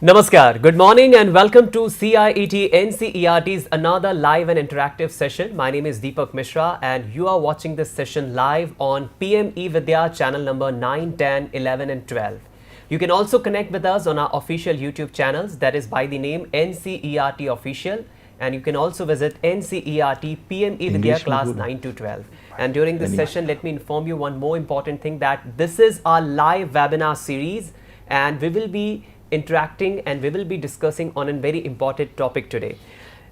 Namaskar, good morning and welcome to CIET NCERT's another live and interactive session. My name is Deepak Mishra and you are watching this session live on PME Vidya channel number 9, 10, 11 and 12. You can also connect with us on our official YouTube channels, that is by the name NCERT Official, and you can also visit NCERT PME Vidya class 9 to 12. And during this session, let me inform you one more important thing, that this is our live webinar series and we will be interacting and we will be discussing on a very important topic today.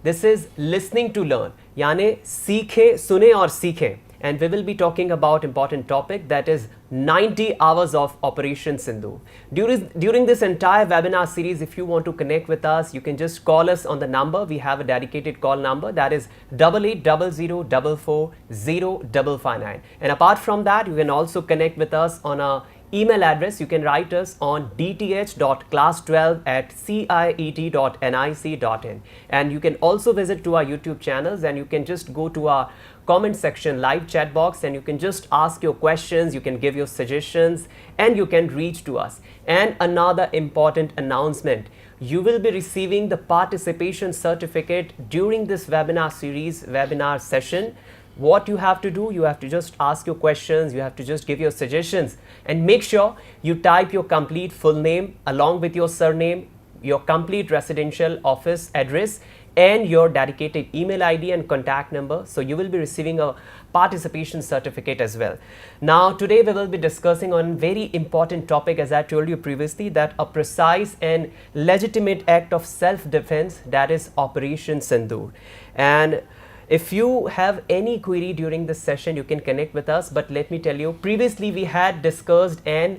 This is listening to learn, यानी सीखे सुने और सीखें, and we will be talking about important topic, that is 90 hours of Operation Sindhu. During this entire webinar series, if you want to connect with us, you can just call us on the number. We have a dedicated call number, that is 8800440559. And apart from that, you can also connect with us on a email address. You can write us on dth.class12@ciet.nic.in, and you can also visit to our YouTube channels and you can just go to our comment section live chat box and you can just ask your questions, you can give your suggestions and you can reach to us. And another important announcement, you will be receiving the participation certificate during this webinar series, webinar session. What you have to do, you have to just ask your questions, you have to just give your suggestions, and make sure you type your complete full name along with your surname, your complete residential office address and your dedicated email ID and contact number. So you will be receiving a participation certificate as well. Now today we will be discussing on very important topic, as I told you previously, that a precise and legitimate act of self-defense, that is Operation Sindoor. And if you have any query during this session, you can connect with us. But let me tell you, previously we had discussed and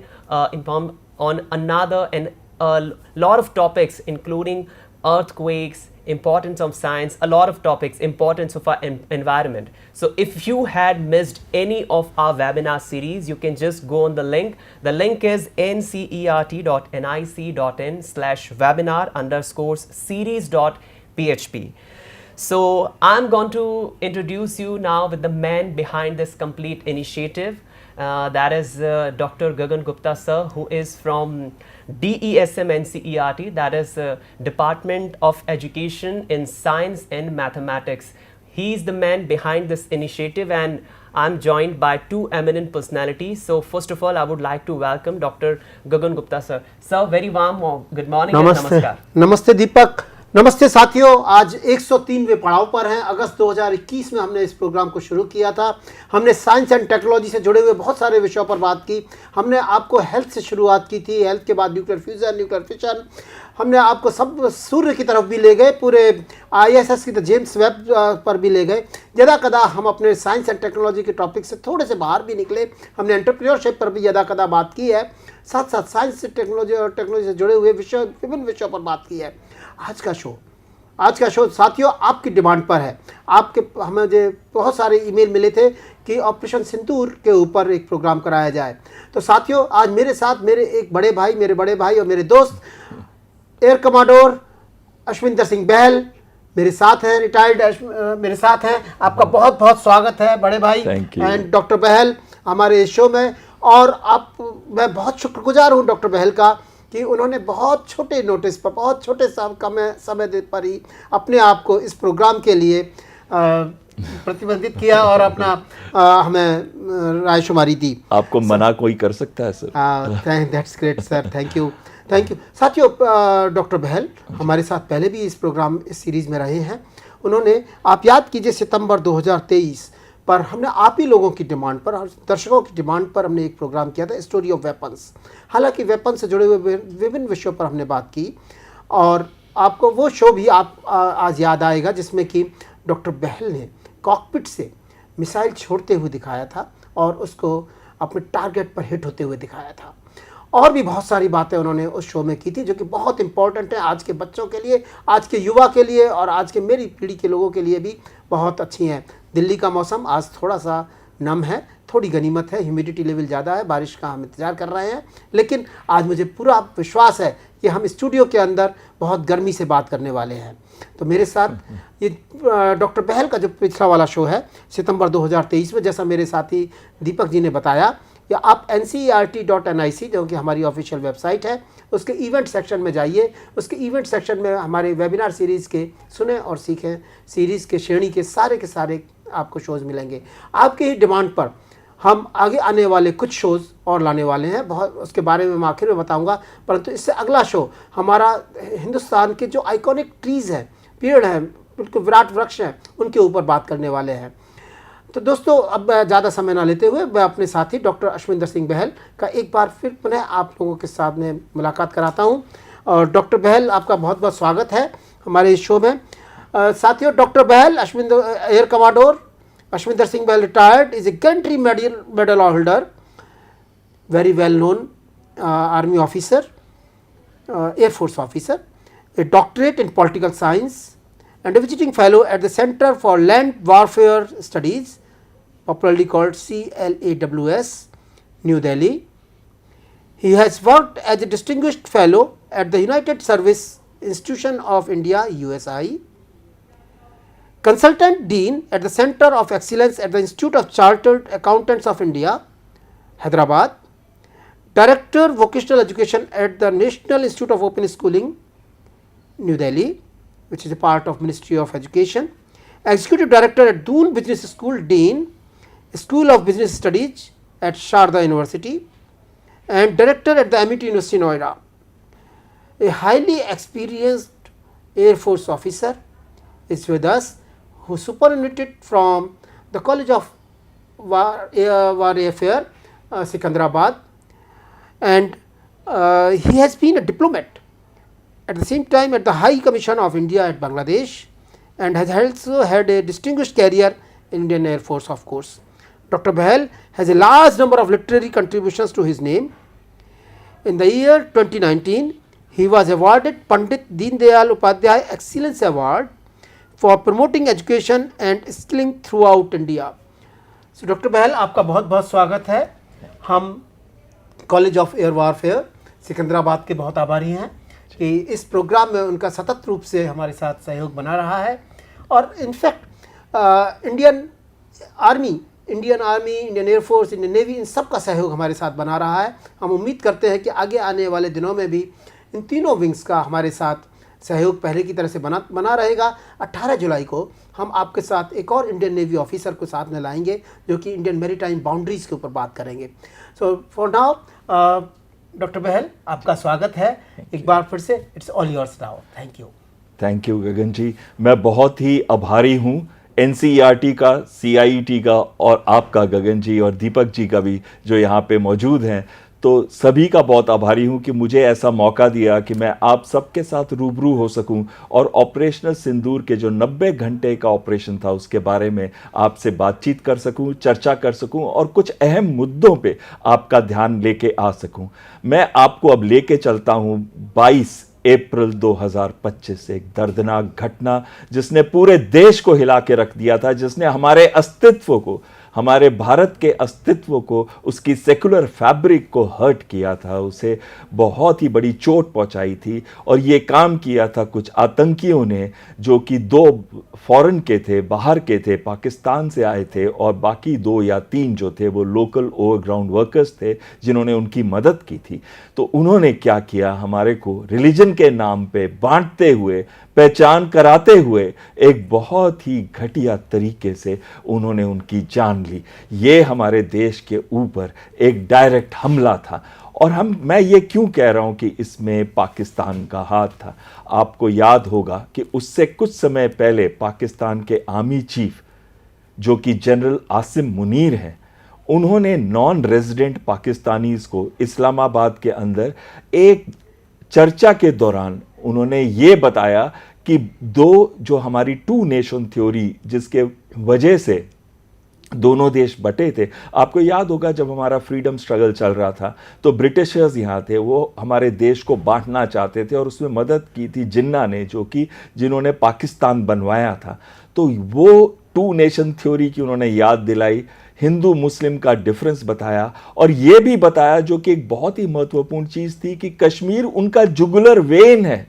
informed on another and a lot of topics, including earthquakes, importance of science, a lot of topics, importance of our environment. So if you had missed any of our webinar series, you can just go on the link. The link is ncert.nic.in/webinar_series.php. So I'm going to introduce you now with the man behind this complete initiative. That is Dr. Gagan Gupta sir, who is from DESM NCERT, that is Department of Education in Science and Mathematics. He is the man behind this initiative and I'm joined by two eminent personalities. So first of all, I would like to welcome Dr. Gagan Gupta sir. Sir, very warm good morning. नमस्ते, and namaskar. नमस्ते दीपक, नमस्ते साथियों। आज 103वें पड़ाव पर हैं। अगस्त 2021 में हमने इस प्रोग्राम को शुरू किया था। हमने साइंस एंड टेक्नोलॉजी से जुड़े हुए बहुत सारे विषयों पर बात की। हमने आपको हेल्थ से शुरुआत की थी, हेल्थ के बाद न्यूक्लियर फ्यूजन, न्यूक्लियर फिशन। हमने आपको सब सूर्य की तरफ भी ले गए, पूरे ISS की, तो जेम्स वेब पर भी ले गए। यदा कदा हम अपने साइंस एंड टेक्नोलॉजी के टॉपिक से थोड़े से बाहर भी निकले। हमने एंटरप्रेन्योरशिप पर भी यदा कदा बात की है, साथ साथ साइंस से टेक्नोलॉजी और टेक्नोलॉजी से जुड़े हुए विषय, विभिन्न विषयों पर बात की है। आज का शो साथियों आपकी डिमांड पर है। हमें जो बहुत सारे ईमेल मिले थे कि ऑपरेशन सिंदूर के ऊपर एक प्रोग्राम कराया जाए। तो साथियों आज मेरे साथ मेरे बड़े भाई और मेरे दोस्त एयर कमांडोर अश्विंदर सिंह बहल मेरे साथ हैं, रिटायर्ड मेरे साथ हैं। आपका बहुत बहुत स्वागत है बड़े भाई एंड डॉक्टर बहल हमारे शो में। और मैं बहुत शुक्रगुजार हूँ डॉक्टर बहल का कि उन्होंने बहुत छोटे नोटिस पर, बहुत छोटे समय पर ही अपने आप को इस प्रोग्राम के लिए प्रतिबंधित किया और अपना हमें रायशुमारी दी। आपको मना कोई कर सकता है sir? That's great sir, thank you. साथियों डॉक्टर बहल हमारे साथ पहले भी इस सीरीज़ में रहे हैं। उन्होंने, आप याद कीजिए, सितंबर 2023 पर हमने आप ही लोगों की डिमांड पर, दर्शकों की डिमांड पर हमने एक प्रोग्राम किया था, स्टोरी ऑफ वेपन्स। हालांकि वेपन से जुड़े हुए विभिन्न विषयों पर हमने बात की और आपको वो शो भी आज याद आएगा जिसमें कि डॉक्टर बहल ने कॉकपिट से मिसाइल छोड़ते हुए दिखाया था और उसको अपने टारगेट पर हिट होते हुए दिखाया था। और भी बहुत सारी बातें उन्होंने उस शो में की थी जो कि बहुत इंपॉर्टेंट है आज के बच्चों के लिए, आज के युवा के लिए और आज के मेरी पीढ़ी के लोगों के लिए भी बहुत अच्छी हैं। दिल्ली का मौसम आज थोड़ा सा नम है, थोड़ी गनीमत है, ह्यूमिडिटी लेवल ज़्यादा है, बारिश का हम इंतज़ार कर रहे हैं। लेकिन आज मुझे पूरा विश्वास है कि हम स्टूडियो के अंदर बहुत गर्मी से बात करने वाले हैं। तो मेरे साथ ये डॉक्टर बहल का जो पिछला वाला शो है सितंबर 2023 में, जैसा मेरे साथी दीपक जी ने बताया या आप ncert.nic जो कि हमारी ऑफिशियल वेबसाइट है उसके इवेंट सेक्शन में जाइए। उसके इवेंट सेक्शन में हमारे वेबिनार सीरीज़ के सुने और सीखें सीरीज़ के श्रेणी के सारे आपको शोज़ मिलेंगे। आपके ही डिमांड पर हम आगे आने वाले कुछ शोज़ और लाने वाले हैं, बहुत उसके बारे में मैं आखिर में बताऊंगा। परंतु इससे अगला शो हमारा हिंदुस्तान के जो आइकॉनिक ट्रीज़ हैं, पेड़ हैं, बिल्कुल विराट वृक्ष हैं, उनके ऊपर बात करने वाले हैं। तो दोस्तों अब ज़्यादा समय ना लेते हुए मैं अपने साथी डॉक्टर अश्विंदर सिंह बहल का एक बार फिर पुनः आप लोगों के साथ में मुलाकात कराता हूं। और डॉक्टर बहल, आपका बहुत बहुत स्वागत है हमारे इस शो में। साथियों, doctor Bahal Ashwinder air commodore Ashwinder Singh Bahal retired is a gallantry medal holder, very well known army officer, air force officer, a doctorate in political science and a visiting fellow at the Center for Land Warfare Studies, popularly called CLAWS, New Delhi. He has worked as a distinguished fellow at the United Service Institution of India, USI, consultant dean at the Center of Excellence at the Institute of Chartered Accountants of India, Hyderabad, director vocational education at the National Institute of Open Schooling, New Delhi, which is a part of Ministry of Education, executive director at Doon Business School, Dean, School of Business Studies at Sharda University, and director at the MIT University, Noida. A highly experienced Air Force officer is with us, who superannuated from the College of War Airfare, Secunderabad, and he has been a diplomat at the same time at the High Commission of India at Bangladesh, and has also had a distinguished career in Indian Air Force, of course. Dr. Bahal has a large number of literary contributions to his name. In the year 2019, he was awarded Pandit Deen Dayal Upadhyay Excellence Award for promoting education and skilling throughout India. So, Dr. Bahal, आपका बहुत बहुत स्वागत है। हम college of air warfare Secunderabad के बहुत आभारी हैं कि इस प्रोग्राम में उनका सतत रूप से हमारे साथ सहयोग बना रहा है। और in fact Indian army, Indian air force, Indian navy, इन सब का सहयोग हमारे साथ बना रहा है। हम उम्मीद करते हैं कि आगे आने वाले दिनों में भी इन तीनों विंग्स का हमारे साथ सहयोग पहले की तरह से बना रहेगा। 18 जुलाई को हम आपके साथ एक और इंडियन नेवी ऑफिसर को साथ में लाएंगे जो कि इंडियन मैरीटाइम बाउंड्रीज़ के ऊपर बात करेंगे। So for now doctor Bahal, आपका स्वागत है एक बार फिर से। It's all yours now. Thank you Gagan ji. मैं बहुत ही आभारी हूँ NCERT का, CIET का और आपका गगन जी और दीपक जी का भी जो यहाँ पे मौजूद हैं। तो सभी का बहुत आभारी हूँ कि मुझे ऐसा मौका दिया कि मैं आप सबके साथ रूबरू हो सकूं और ऑपरेशनल सिंदूर के जो 90 घंटे का ऑपरेशन था उसके बारे में आपसे बातचीत कर सकूं, चर्चा कर सकूं और कुछ अहम मुद्दों पे आपका ध्यान लेके आ सकूं। मैं आपको अब लेके चलता हूं 22 अप्रैल 2025, एक दर्दनाक घटना जिसने पूरे देश को हिला के रख दिया था, जिसने हमारे अस्तित्व को, हमारे भारत के अस्तित्व को, उसकी सेकुलर फैब्रिक को हर्ट किया था, उसे बहुत ही बड़ी चोट पहुंचाई थी। और ये काम किया था कुछ आतंकियों ने जो कि 2 फॉरेन के थे, बाहर के थे, पाकिस्तान से आए थे, और बाकी 2 या 3 जो थे वो लोकल ओवरग्राउंड वर्कर्स थे जिन्होंने उनकी मदद की थी। तो उन्होंने क्या किया, हमारे को रिलीजन के नाम पे बांटते हुए, पहचान कराते हुए एक बहुत ही घटिया तरीके से उन्होंने उनकी जान ली। ये हमारे देश के ऊपर एक डायरेक्ट हमला था। और मैं ये क्यों कह रहा हूं कि इसमें पाकिस्तान का हाथ था। आपको याद होगा कि उससे कुछ समय पहले पाकिस्तान के आर्मी चीफ जो कि जनरल आसिम मुनीर हैं, उन्होंने नॉन रेजिडेंट पाकिस्तानीज को इस्लामाबाद के अंदर एक चर्चा के दौरान उन्होंने ये बताया कि 2 जो हमारी 2 नेशन थ्योरी जिसके वजह से दोनों देश बटे थे। आपको याद होगा जब हमारा फ्रीडम स्ट्रगल चल रहा था तो ब्रिटिशर्स यहाँ थे, वो हमारे देश को बांटना चाहते थे और उसमें मदद की थी जिन्ना ने, जिन्होंने पाकिस्तान बनवाया था। तो वो 2 नेशन थ्योरी की उन्होंने याद दिलाई, हिंदू मुस्लिम का डिफरेंस बताया और ये भी बताया जो कि एक बहुत ही महत्वपूर्ण चीज़ थी कि कश्मीर उनका जुगुलर वेन है।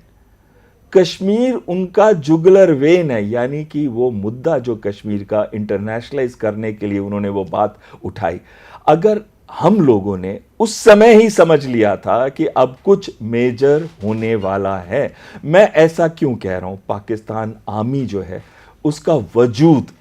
कश्मीर उनका जुगुलर वेन है, यानी कि वो मुद्दा जो कश्मीर का इंटरनेशनलाइज करने के लिए उन्होंने वो बात उठाई। अगर हम लोगों ने उस समय ही समझ लिया था कि अब कुछ मेजर होने वाला है। मैं ऐसा क्यों कह रहा हूं? पाकिस्तान आर्मी जो है उसका वजूद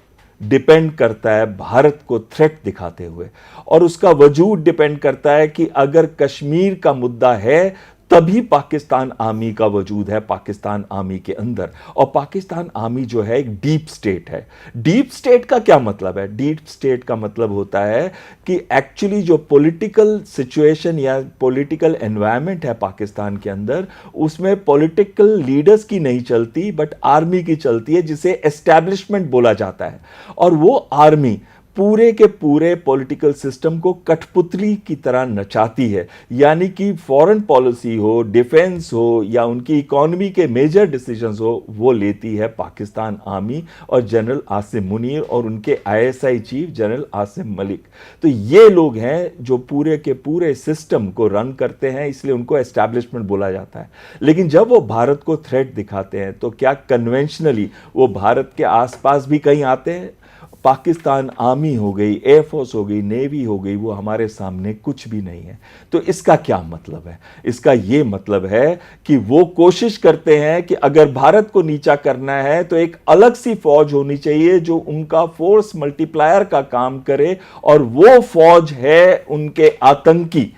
डिपेंड करता है भारत को थ्रेट दिखाते हुए, और उसका वजूद डिपेंड करता है कि अगर कश्मीर का मुद्दा है तभी पाकिस्तान आर्मी का वजूद है पाकिस्तान आर्मी के अंदर। और पाकिस्तान आर्मी जो है एक डीप स्टेट है। डीप स्टेट का क्या मतलब है? डीप स्टेट का मतलब होता है कि एक्चुअली जो पॉलिटिकल सिचुएशन या पॉलिटिकल एनवायरनमेंट है पाकिस्तान के अंदर, उसमें पॉलिटिकल लीडर्स की नहीं चलती बट आर्मी की चलती है, जिसे एस्टैब्लिशमेंट बोला जाता है। और वो आर्मी पूरे के पूरे पॉलिटिकल सिस्टम को कठपुतली की तरह नचाती है। यानी कि फॉरेन पॉलिसी हो, डिफेंस हो या उनकी इकोनॉमी के मेजर डिसीजंस हो, वो लेती है पाकिस्तान आर्मी और जनरल आसिम मुनीर और उनके ISI chief general Asim Malik. तो ये लोग हैं जो पूरे के पूरे सिस्टम को रन करते हैं, इसलिए उनको एस्टैब्लिशमेंट बोला जाता है। लेकिन जब वो भारत को थ्रेट दिखाते हैं तो क्या कन्वेंशनली वो भारत के आसपास भी कहीं आते हैं? पाकिस्तान आर्मी हो गई, एयरफोर्स हो गई, नेवी हो गई, वो हमारे सामने कुछ भी नहीं है। तो इसका क्या मतलब है? इसका ये मतलब है कि वो कोशिश करते हैं कि अगर भारत को नीचा करना है तो एक अलग सी फौज होनी चाहिए जो उनका फोर्स मल्टीप्लायर का काम करे, और वो फौज है उनके आतंकी,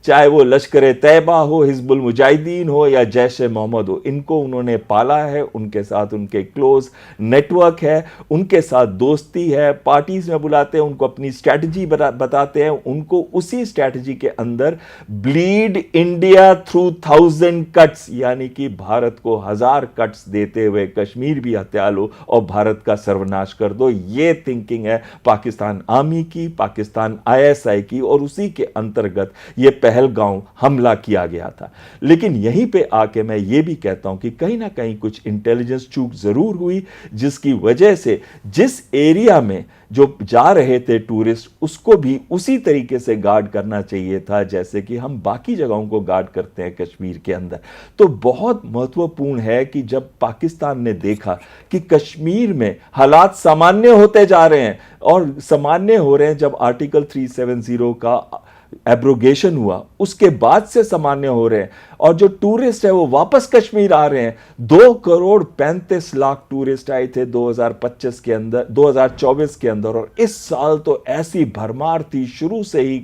चाहे वो लश्कर तैयबा हो, हिजबुल मुजाहिदीन हो या जैश ए मोहम्मद हो। इनको उन्होंने पाला है, उनके साथ उनके क्लोज नेटवर्क है, उनके साथ दोस्ती है, पार्टीज में बुलाते हैं, उनको अपनी स्ट्रैटेजी बताते हैं, उनको उसी स्ट्रैटेजी के अंदर ब्लीड इंडिया थ्रू 1000 कट्स, यानी कि भारत को 1000 कट्स देते हुए कश्मीर भी हत्या लो और भारत का सर्वनाश कर दो। ये थिंकिंग है पाकिस्तान आर्मी की, पाकिस्तान आईएसआई की, और उसी के अंतर्गत ये पहलगांव हमला किया गया था। लेकिन यहीं पे आके मैं ये भी कहता हूं कि कहीं ना कहीं कुछ इंटेलिजेंस चूक जरूर हुई, जिसकी वजह से जिस एरिया में जो जा रहे थे टूरिस्ट, उसको भी उसी तरीके से गार्ड करना चाहिए था जैसे कि हम बाकी जगहों को गार्ड करते हैं कश्मीर के अंदर। तो बहुत महत्वपूर्ण है कि जब पाकिस्तान ने देखा कि कश्मीर में हालात सामान्य होते जा रहे हैं, और सामान्य हो रहे हैं जब आर्टिकल 370 का एब्रोगेशन हुआ, उसके बाद से सामान्य हो रहे हैं, और जो टूरिस्ट है वो वापस कश्मीर आ रहे हैं। 2,35,00,000 टूरिस्ट आए थे 2025 के अंदर, 2024 के अंदर, और इस साल तो ऐसी भरमार थी शुरू से ही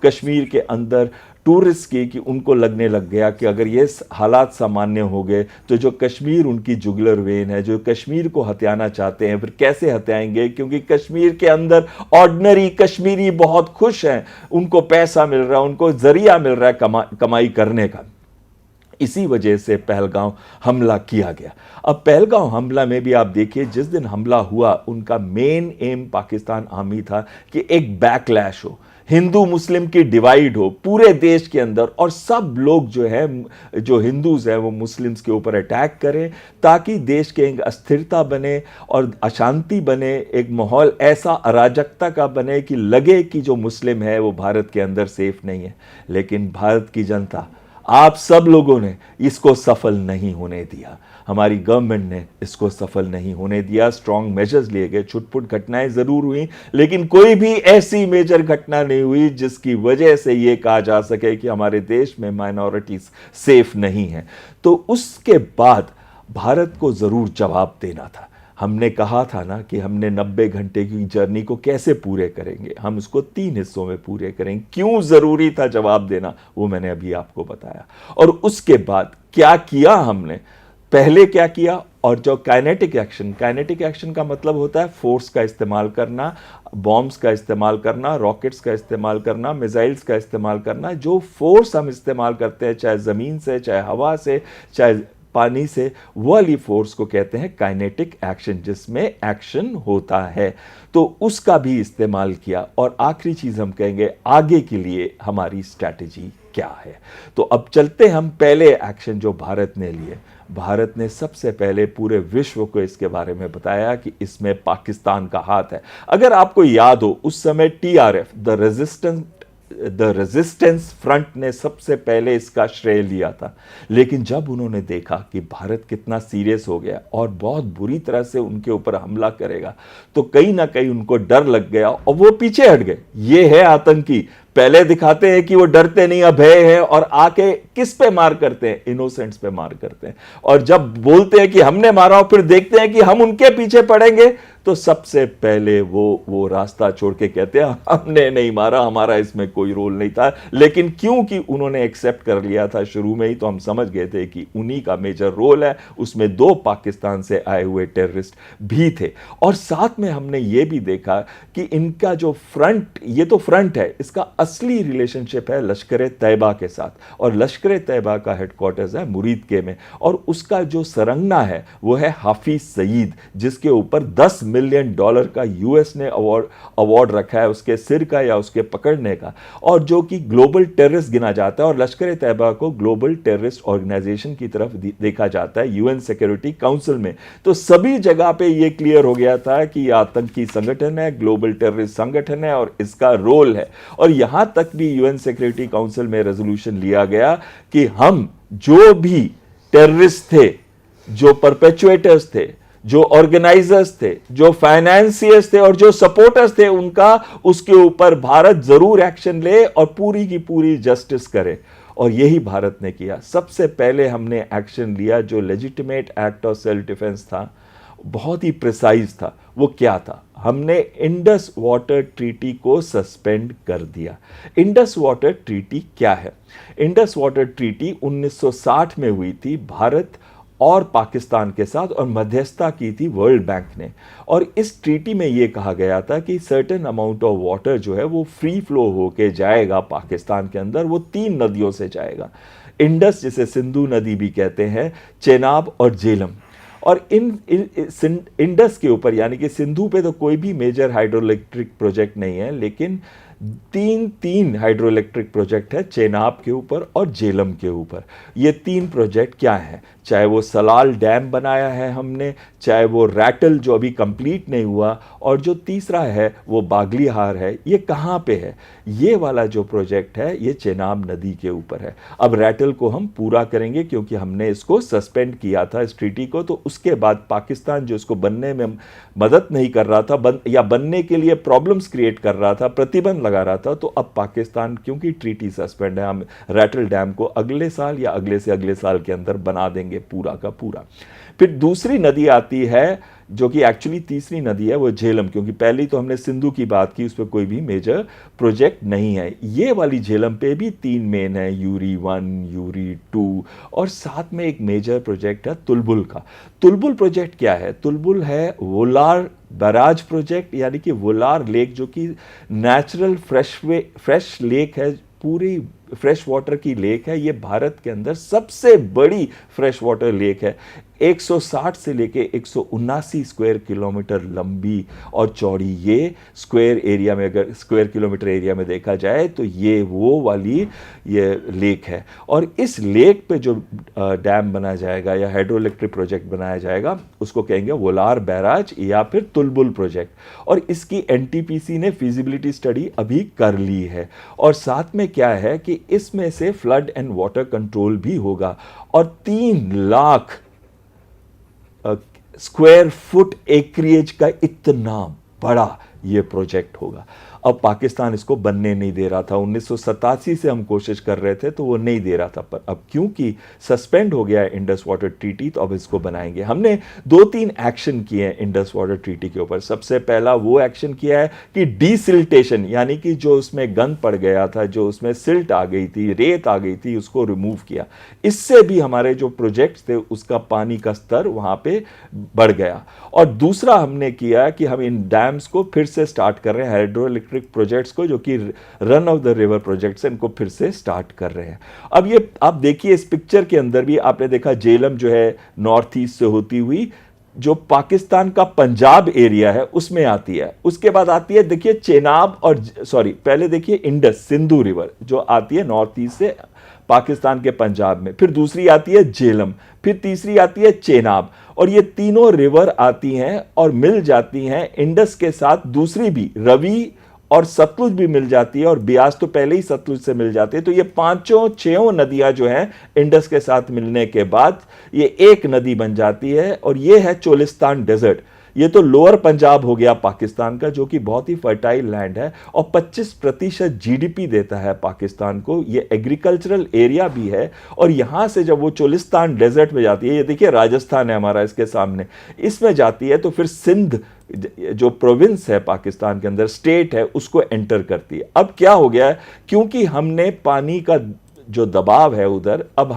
कश्मीर के अंदर टूरिस्ट की कि उनको लगने लग गया कि अगर ये हालात सामान्य हो गए तो जो कश्मीर उनकी जुगलर वेन है, जो कश्मीर को हथियाना चाहते हैं, फिर कैसे हथियाएंगे? क्योंकि कश्मीर के अंदर ऑर्डिनरी कश्मीरी बहुत खुश हैं, उनको पैसा मिल रहा है, उनको जरिया मिल रहा है कमाई करने का। इसी वजह से पहलगांव हमला किया गया। अब पहलगांव हमला में भी आप देखिए, जिस दिन हमला हुआ उनका मेन एम पाकिस्तान आर्मी था कि एक बैकलैश हो, हिंदू मुस्लिम की डिवाइड हो पूरे देश के अंदर, और सब लोग जो है, जो हिंदूज हैं वो मुस्लिम्स के ऊपर अटैक करें, ताकि देश के एक अस्थिरता बने और अशांति बने, एक माहौल ऐसा अराजकता का बने कि लगे कि जो मुस्लिम है वो भारत के अंदर सेफ नहीं है। लेकिन भारत की जनता, आप सब लोगों ने इसको सफल नहीं होने दिया, हमारी गवर्नमेंट ने इसको सफल नहीं होने दिया। स्ट्रॉन्ग मेजर्स लिए गए, छुटपुट घटनाएं जरूर हुई, लेकिन कोई भी ऐसी मेजर घटना नहीं हुई जिसकी वजह से यह कहा जा सके कि हमारे देश में माइनॉरिटीज सेफ नहीं है। तो उसके बाद भारत को जरूर जवाब देना था। हमने कहा था ना कि हमने 90 घंटे की जर्नी को कैसे पूरे करेंगे, हम उसको 3 हिस्सों में पूरे करेंगे। क्यों जरूरी था जवाब देना, वो मैंने अभी आपको बताया। और उसके बाद क्या किया हमने, पहले क्या किया, और जो काइनेटिक एक्शन का मतलब होता है फोर्स का इस्तेमाल करना, बॉम्ब्स का इस्तेमाल करना, रॉकेट्स का इस्तेमाल करना, मिसाइल्स का इस्तेमाल करना। जो फोर्स हम इस्तेमाल करते हैं, चाहे ज़मीन से, चाहे हवा से, चाहे पानी से, वो वाली फोर्स को कहते हैं काइनेटिक एक्शन, जिसमें एक्शन होता है। तो उसका भी इस्तेमाल किया। और आखिरी चीज़ हम कहेंगे आगे के लिए हमारी स्ट्रैटेजी क्या है। तो अब चलते हम पहले एक्शन जो भारत ने लिए। भारत ने सबसे पहले पूरे विश्व को इसके बारे में बताया कि इसमें पाकिस्तान का हाथ है। अगर आपको याद हो, उस समय TRF, द रेजिस्टेंस फ्रंट ने सबसे पहले इसका श्रेय लिया था। लेकिन जब उन्होंने देखा कि भारत कितना सीरियस हो गया और बहुत बुरी तरह से उनके ऊपर हमला करेगा, तो कहीं ना कहीं उनको डर लग गया और वो पीछे हट गए। ये है आतंकी, पहले दिखाते हैं कि वो डरते नहीं, अभय है, और आके किस पे मार करते हैं? इनोसेंट्स पे मार करते हैं। और जब बोलते हैं कि हमने मारा और फिर देखते हैं कि हम उनके पीछे पड़ेंगे, तो सबसे पहले वो रास्ता छोड़ के कहते हैं हमने नहीं मारा, हमारा इसमें कोई रोल नहीं था। लेकिन क्योंकि उन्होंने एक्सेप्ट कर लिया था शुरू में ही, तो हम समझ गए थे कि उन्हीं का मेजर रोल है। उसमें 2 पाकिस्तान से आए हुए टेररिस्ट भी थे। और साथ में हमने ये भी देखा कि इनका जो फ्रंट, ये तो फ्रंट है, इसका असली रिलेशनशिप है लश्कर तैयबा के साथ। और लश्कर तैयबा का हेडक्वार्टर्स है मुरीदके में, और उसका जो सरंगना है वो है हाफिज सईद, जिसके ऊपर $10 मिलियन का यूएस ने अवार्ड रखा है उसके सिर का या उसके पकड़ने का, और जो कि ग्लोबल टेररिस्ट गिना जाता है। और लश्कर तैयबा को ग्लोबल टेररिस्ट ऑर्गेनाइजेशन की तरफ देखा जाता है यूएन सिक्योरिटी काउंसिल में। तो सभी जगह पे ये क्लियर हो गया था कि यह आतंकी संगठन है, ग्लोबल टेररिस्ट संगठन है, और इसका रोल है। और यहां तक भी यूएन सिक्योरिटी काउंसिल में रेजोल्यूशन लिया गया कि हम जो भी टेररिस्ट थे, जो परपेचुएटर्स थे, जो ऑर्गेनाइजर्स थे, जो फाइनेंसियर्स थे और जो सपोर्टर्स थे, उनका उसके ऊपर भारत जरूर एक्शन ले और पूरी की पूरी जस्टिस करे। और यही भारत ने किया। सबसे पहले हमने एक्शन लिया जो legitimate act of self defence था, बहुत ही प्रिसाइज था। वो क्या था? हमने इंडस वाटर ट्रीटी को सस्पेंड कर दिया। इंडस वाटर ट्रीटी क्या है? इंडस वाटर ट्रीटी 1960 में हुई थी भारत और पाकिस्तान के साथ, और मध्यस्थता की थी वर्ल्ड बैंक ने। और इस ट्रीटी में यह कहा गया था कि सर्टेन अमाउंट ऑफ वाटर जो है वो फ्री फ्लो होके जाएगा पाकिस्तान के अंदर। वो 3 नदियों से जाएगा, इंडस, जिसे सिंधु नदी भी कहते हैं, चेनाब और झेलम। और इंडस के ऊपर, यानी कि सिंधु पे तो कोई भी मेजर हाइड्रोइलेक्ट्रिक प्रोजेक्ट नहीं है, लेकिन तीन हाइड्रोइलेक्ट्रिक प्रोजेक्ट है चेनाब के ऊपर और झेलम के ऊपर। ये 3 प्रोजेक्ट क्या है? चाहे वो सलाल डैम बनाया है हमने, चाहे वो रैटल जो अभी कंप्लीट नहीं हुआ, और जो तीसरा है वो बागलीहार है। ये कहाँ पे है? ये वाला जो प्रोजेक्ट है ये चेनाब नदी के ऊपर है। अब रैटल को हम पूरा करेंगे क्योंकि हमने इसको सस्पेंड किया था इस ट्रीटी को। तो उसके बाद पाकिस्तान जो इसको बनने में मदद नहीं कर रहा था, या बनने के लिए प्रॉब्लम्स क्रिएट कर रहा था, प्रतिबंध लगा रहा था, तो अब पाकिस्तान, क्योंकि ट्रीटी सस्पेंड है, हम रैटल डैम को अगले साल या अगले से अगले साल के अंदर बना देंगे पूरा का पूरा। फिर दूसरी नदी आती है जो कि एक्चुअली तीसरी नदी है, वो झेलम, क्योंकि पहली तो हमने सिंधु की बात की, उस पर कोई भी मेजर प्रोजेक्ट नहीं है। ये वाली झेलम पे भी 3 मेन है, यूरी 1, यूरी 2, और साथ में एक मेजर प्रोजेक्ट है तुलबुल का। तुलबुल प्रोजेक्ट क्या है? तुलबुल है वोलार बैराज प्रोजेक्ट, यानी कि वोलार लेक, जो कि नेचुरल फ्रेश लेक है, पूरी फ्रेश वाटर की लेक है। ये भारत के अंदर सबसे बड़ी फ्रेश वाटर लेक है। 160 से लेके 179 स्क्वायर किलोमीटर लंबी और चौड़ी ये स्क्वायर एरिया में, अगर स्क्वायर किलोमीटर एरिया में देखा जाए तो ये वो वाली ये लेक है। और इस लेक पे जो डैम बनाया जाएगा या हाइड्रोइलेक्ट्रिक प्रोजेक्ट बनाया जाएगा, उसको कहेंगे वोलार बैराज या फिर तुलबुल प्रोजेक्ट। और इसकी एनटीपीसी ने फिजिबिलिटी स्टडी अभी कर ली है। और साथ में क्या है कि इसमें से फ्लड एंड वाटर कंट्रोल भी होगा, और 3 लाख स्क्वायर फुट एकरिएज का इतना बड़ा ये प्रोजेक्ट होगा। अब पाकिस्तान इसको बनने नहीं दे रहा था। 1987 से हम कोशिश कर रहे थे तो वो नहीं दे रहा था, पर अब क्योंकि सस्पेंड हो गया है इंडस वाटर ट्रीटी, तो अब इसको बनाएंगे। हमने 2-3 एक्शन किए हैं इंडस वाटर ट्रीटी के ऊपर। सबसे पहला वो एक्शन किया है कि डीसिल्टेशन, यानी कि जो उसमें गंद पड़ गया था, जो उसमें सिल्ट आ गई थी, रेत आ गई थी, उसको रिमूव किया। इससे भी हमारे जो प्रोजेक्ट्स थे उसका पानी का स्तर वहां पे बढ़ गया। और दूसरा हमने किया कि हम इन डैम्स को फिर से स्टार्ट कर रहे हैं, हाइड्रोइलेक्ट्रिक प्रोजेक्ट्स को, जो कि run of the river projects हैं, इनको फिर से स्टार्ट कर रहे हैं। अब ये आप देखिए, इस पिक्चर के अंदर भी आपने देखा झेलम जो है नॉर्थ ईस्ट से होती हुई जो पाकिस्तान का पंजाब एरिया है उसमें आती है। उसके बाद आती है, देखिए चेनाब, और सॉरी पहले देखिए इंडस सिंधु रिवर जो आती है नॉर्थ ईस्ट से पाकिस्तान के पंजाब में, फिर दूसरी आती है झेलम, फिर तीसरी आती है चेनाब। और ये तीनों रिवर आती हैं और मिल जाती हैं इंडस के साथ, दूसरी भी रवि और सतलुज भी मिल जाती है, और ब्यास तो पहले ही सतलुज से मिल जाती है। तो ये 5-6 नदियां जो हैं इंडस के साथ मिलने के बाद ये एक नदी बन जाती है, और ये है चोलिस्तान डेजर्ट। ये तो लोअर पंजाब हो गया पाकिस्तान का, जो कि बहुत ही फर्टाइल लैंड है और 25% जीडीपी देता है पाकिस्तान को। ये एग्रीकल्चरल एरिया भी है। और यहाँ से जब वो चोलिस्तान डेजर्ट में जाती है, ये देखिए राजस्थान है हमारा इसके सामने, इसमें जाती है तो फिर सिंध जो प्रोविंस है पाकिस्तान के अंदर, स्टेट है, उसको एंटर करती है। अब क्या हो गया है, क्योंकि हमने पानी का जो दबाव है उधर, अब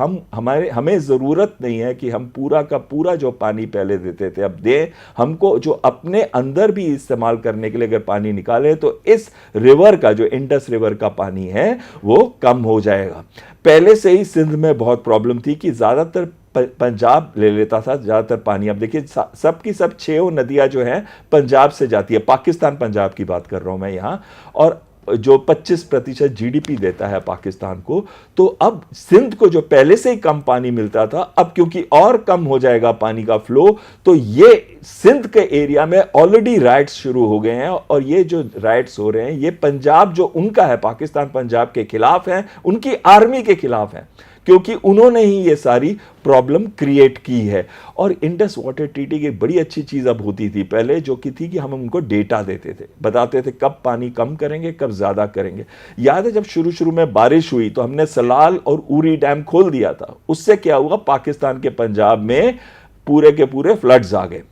हमें ज़रूरत नहीं है कि हम पूरा का पूरा जो पानी पहले देते थे अब दें। हमको जो अपने अंदर भी इस्तेमाल करने के लिए अगर पानी निकाले तो इस रिवर का, जो इंडस रिवर का पानी है, वो कम हो जाएगा। पहले से ही सिंध में बहुत प्रॉब्लम थी कि ज़्यादातर पंजाब ले लेता था ज़्यादातर पानी। अब देखिए सब की सब 6 नदियाँ जो हैं पंजाब से जाती है, पाकिस्तान पंजाब की बात कर रहा हूँ मैं यहाँ, और जो 25% जीडीपी देता है पाकिस्तान को। तो अब सिंध को जो पहले से ही कम पानी मिलता था, अब क्योंकि और कम हो जाएगा पानी का फ्लो, तो ये सिंध के एरिया में ऑलरेडी राइट्स शुरू हो गए हैं। और ये जो राइट्स हो रहे हैं, ये पंजाब जो उनका है, पाकिस्तान पंजाब के खिलाफ हैं, उनकी आर्मी के खिलाफ हैं, क्योंकि उन्होंने ही ये सारी प्रॉब्लम क्रिएट की है। और इंडस वाटर ट्रीटी की बड़ी अच्छी चीज़ अब होती थी पहले, जो कि थी कि हम उनको डेटा देते थे, बताते थे कब पानी कम करेंगे, कब ज़्यादा करेंगे। याद है जब शुरू में बारिश हुई तो हमने सलाल और उरी डैम खोल दिया था। उससे क्या हुआ, पाकिस्तान के पंजाब में पूरे के पूरे फ्लड्स आ गए।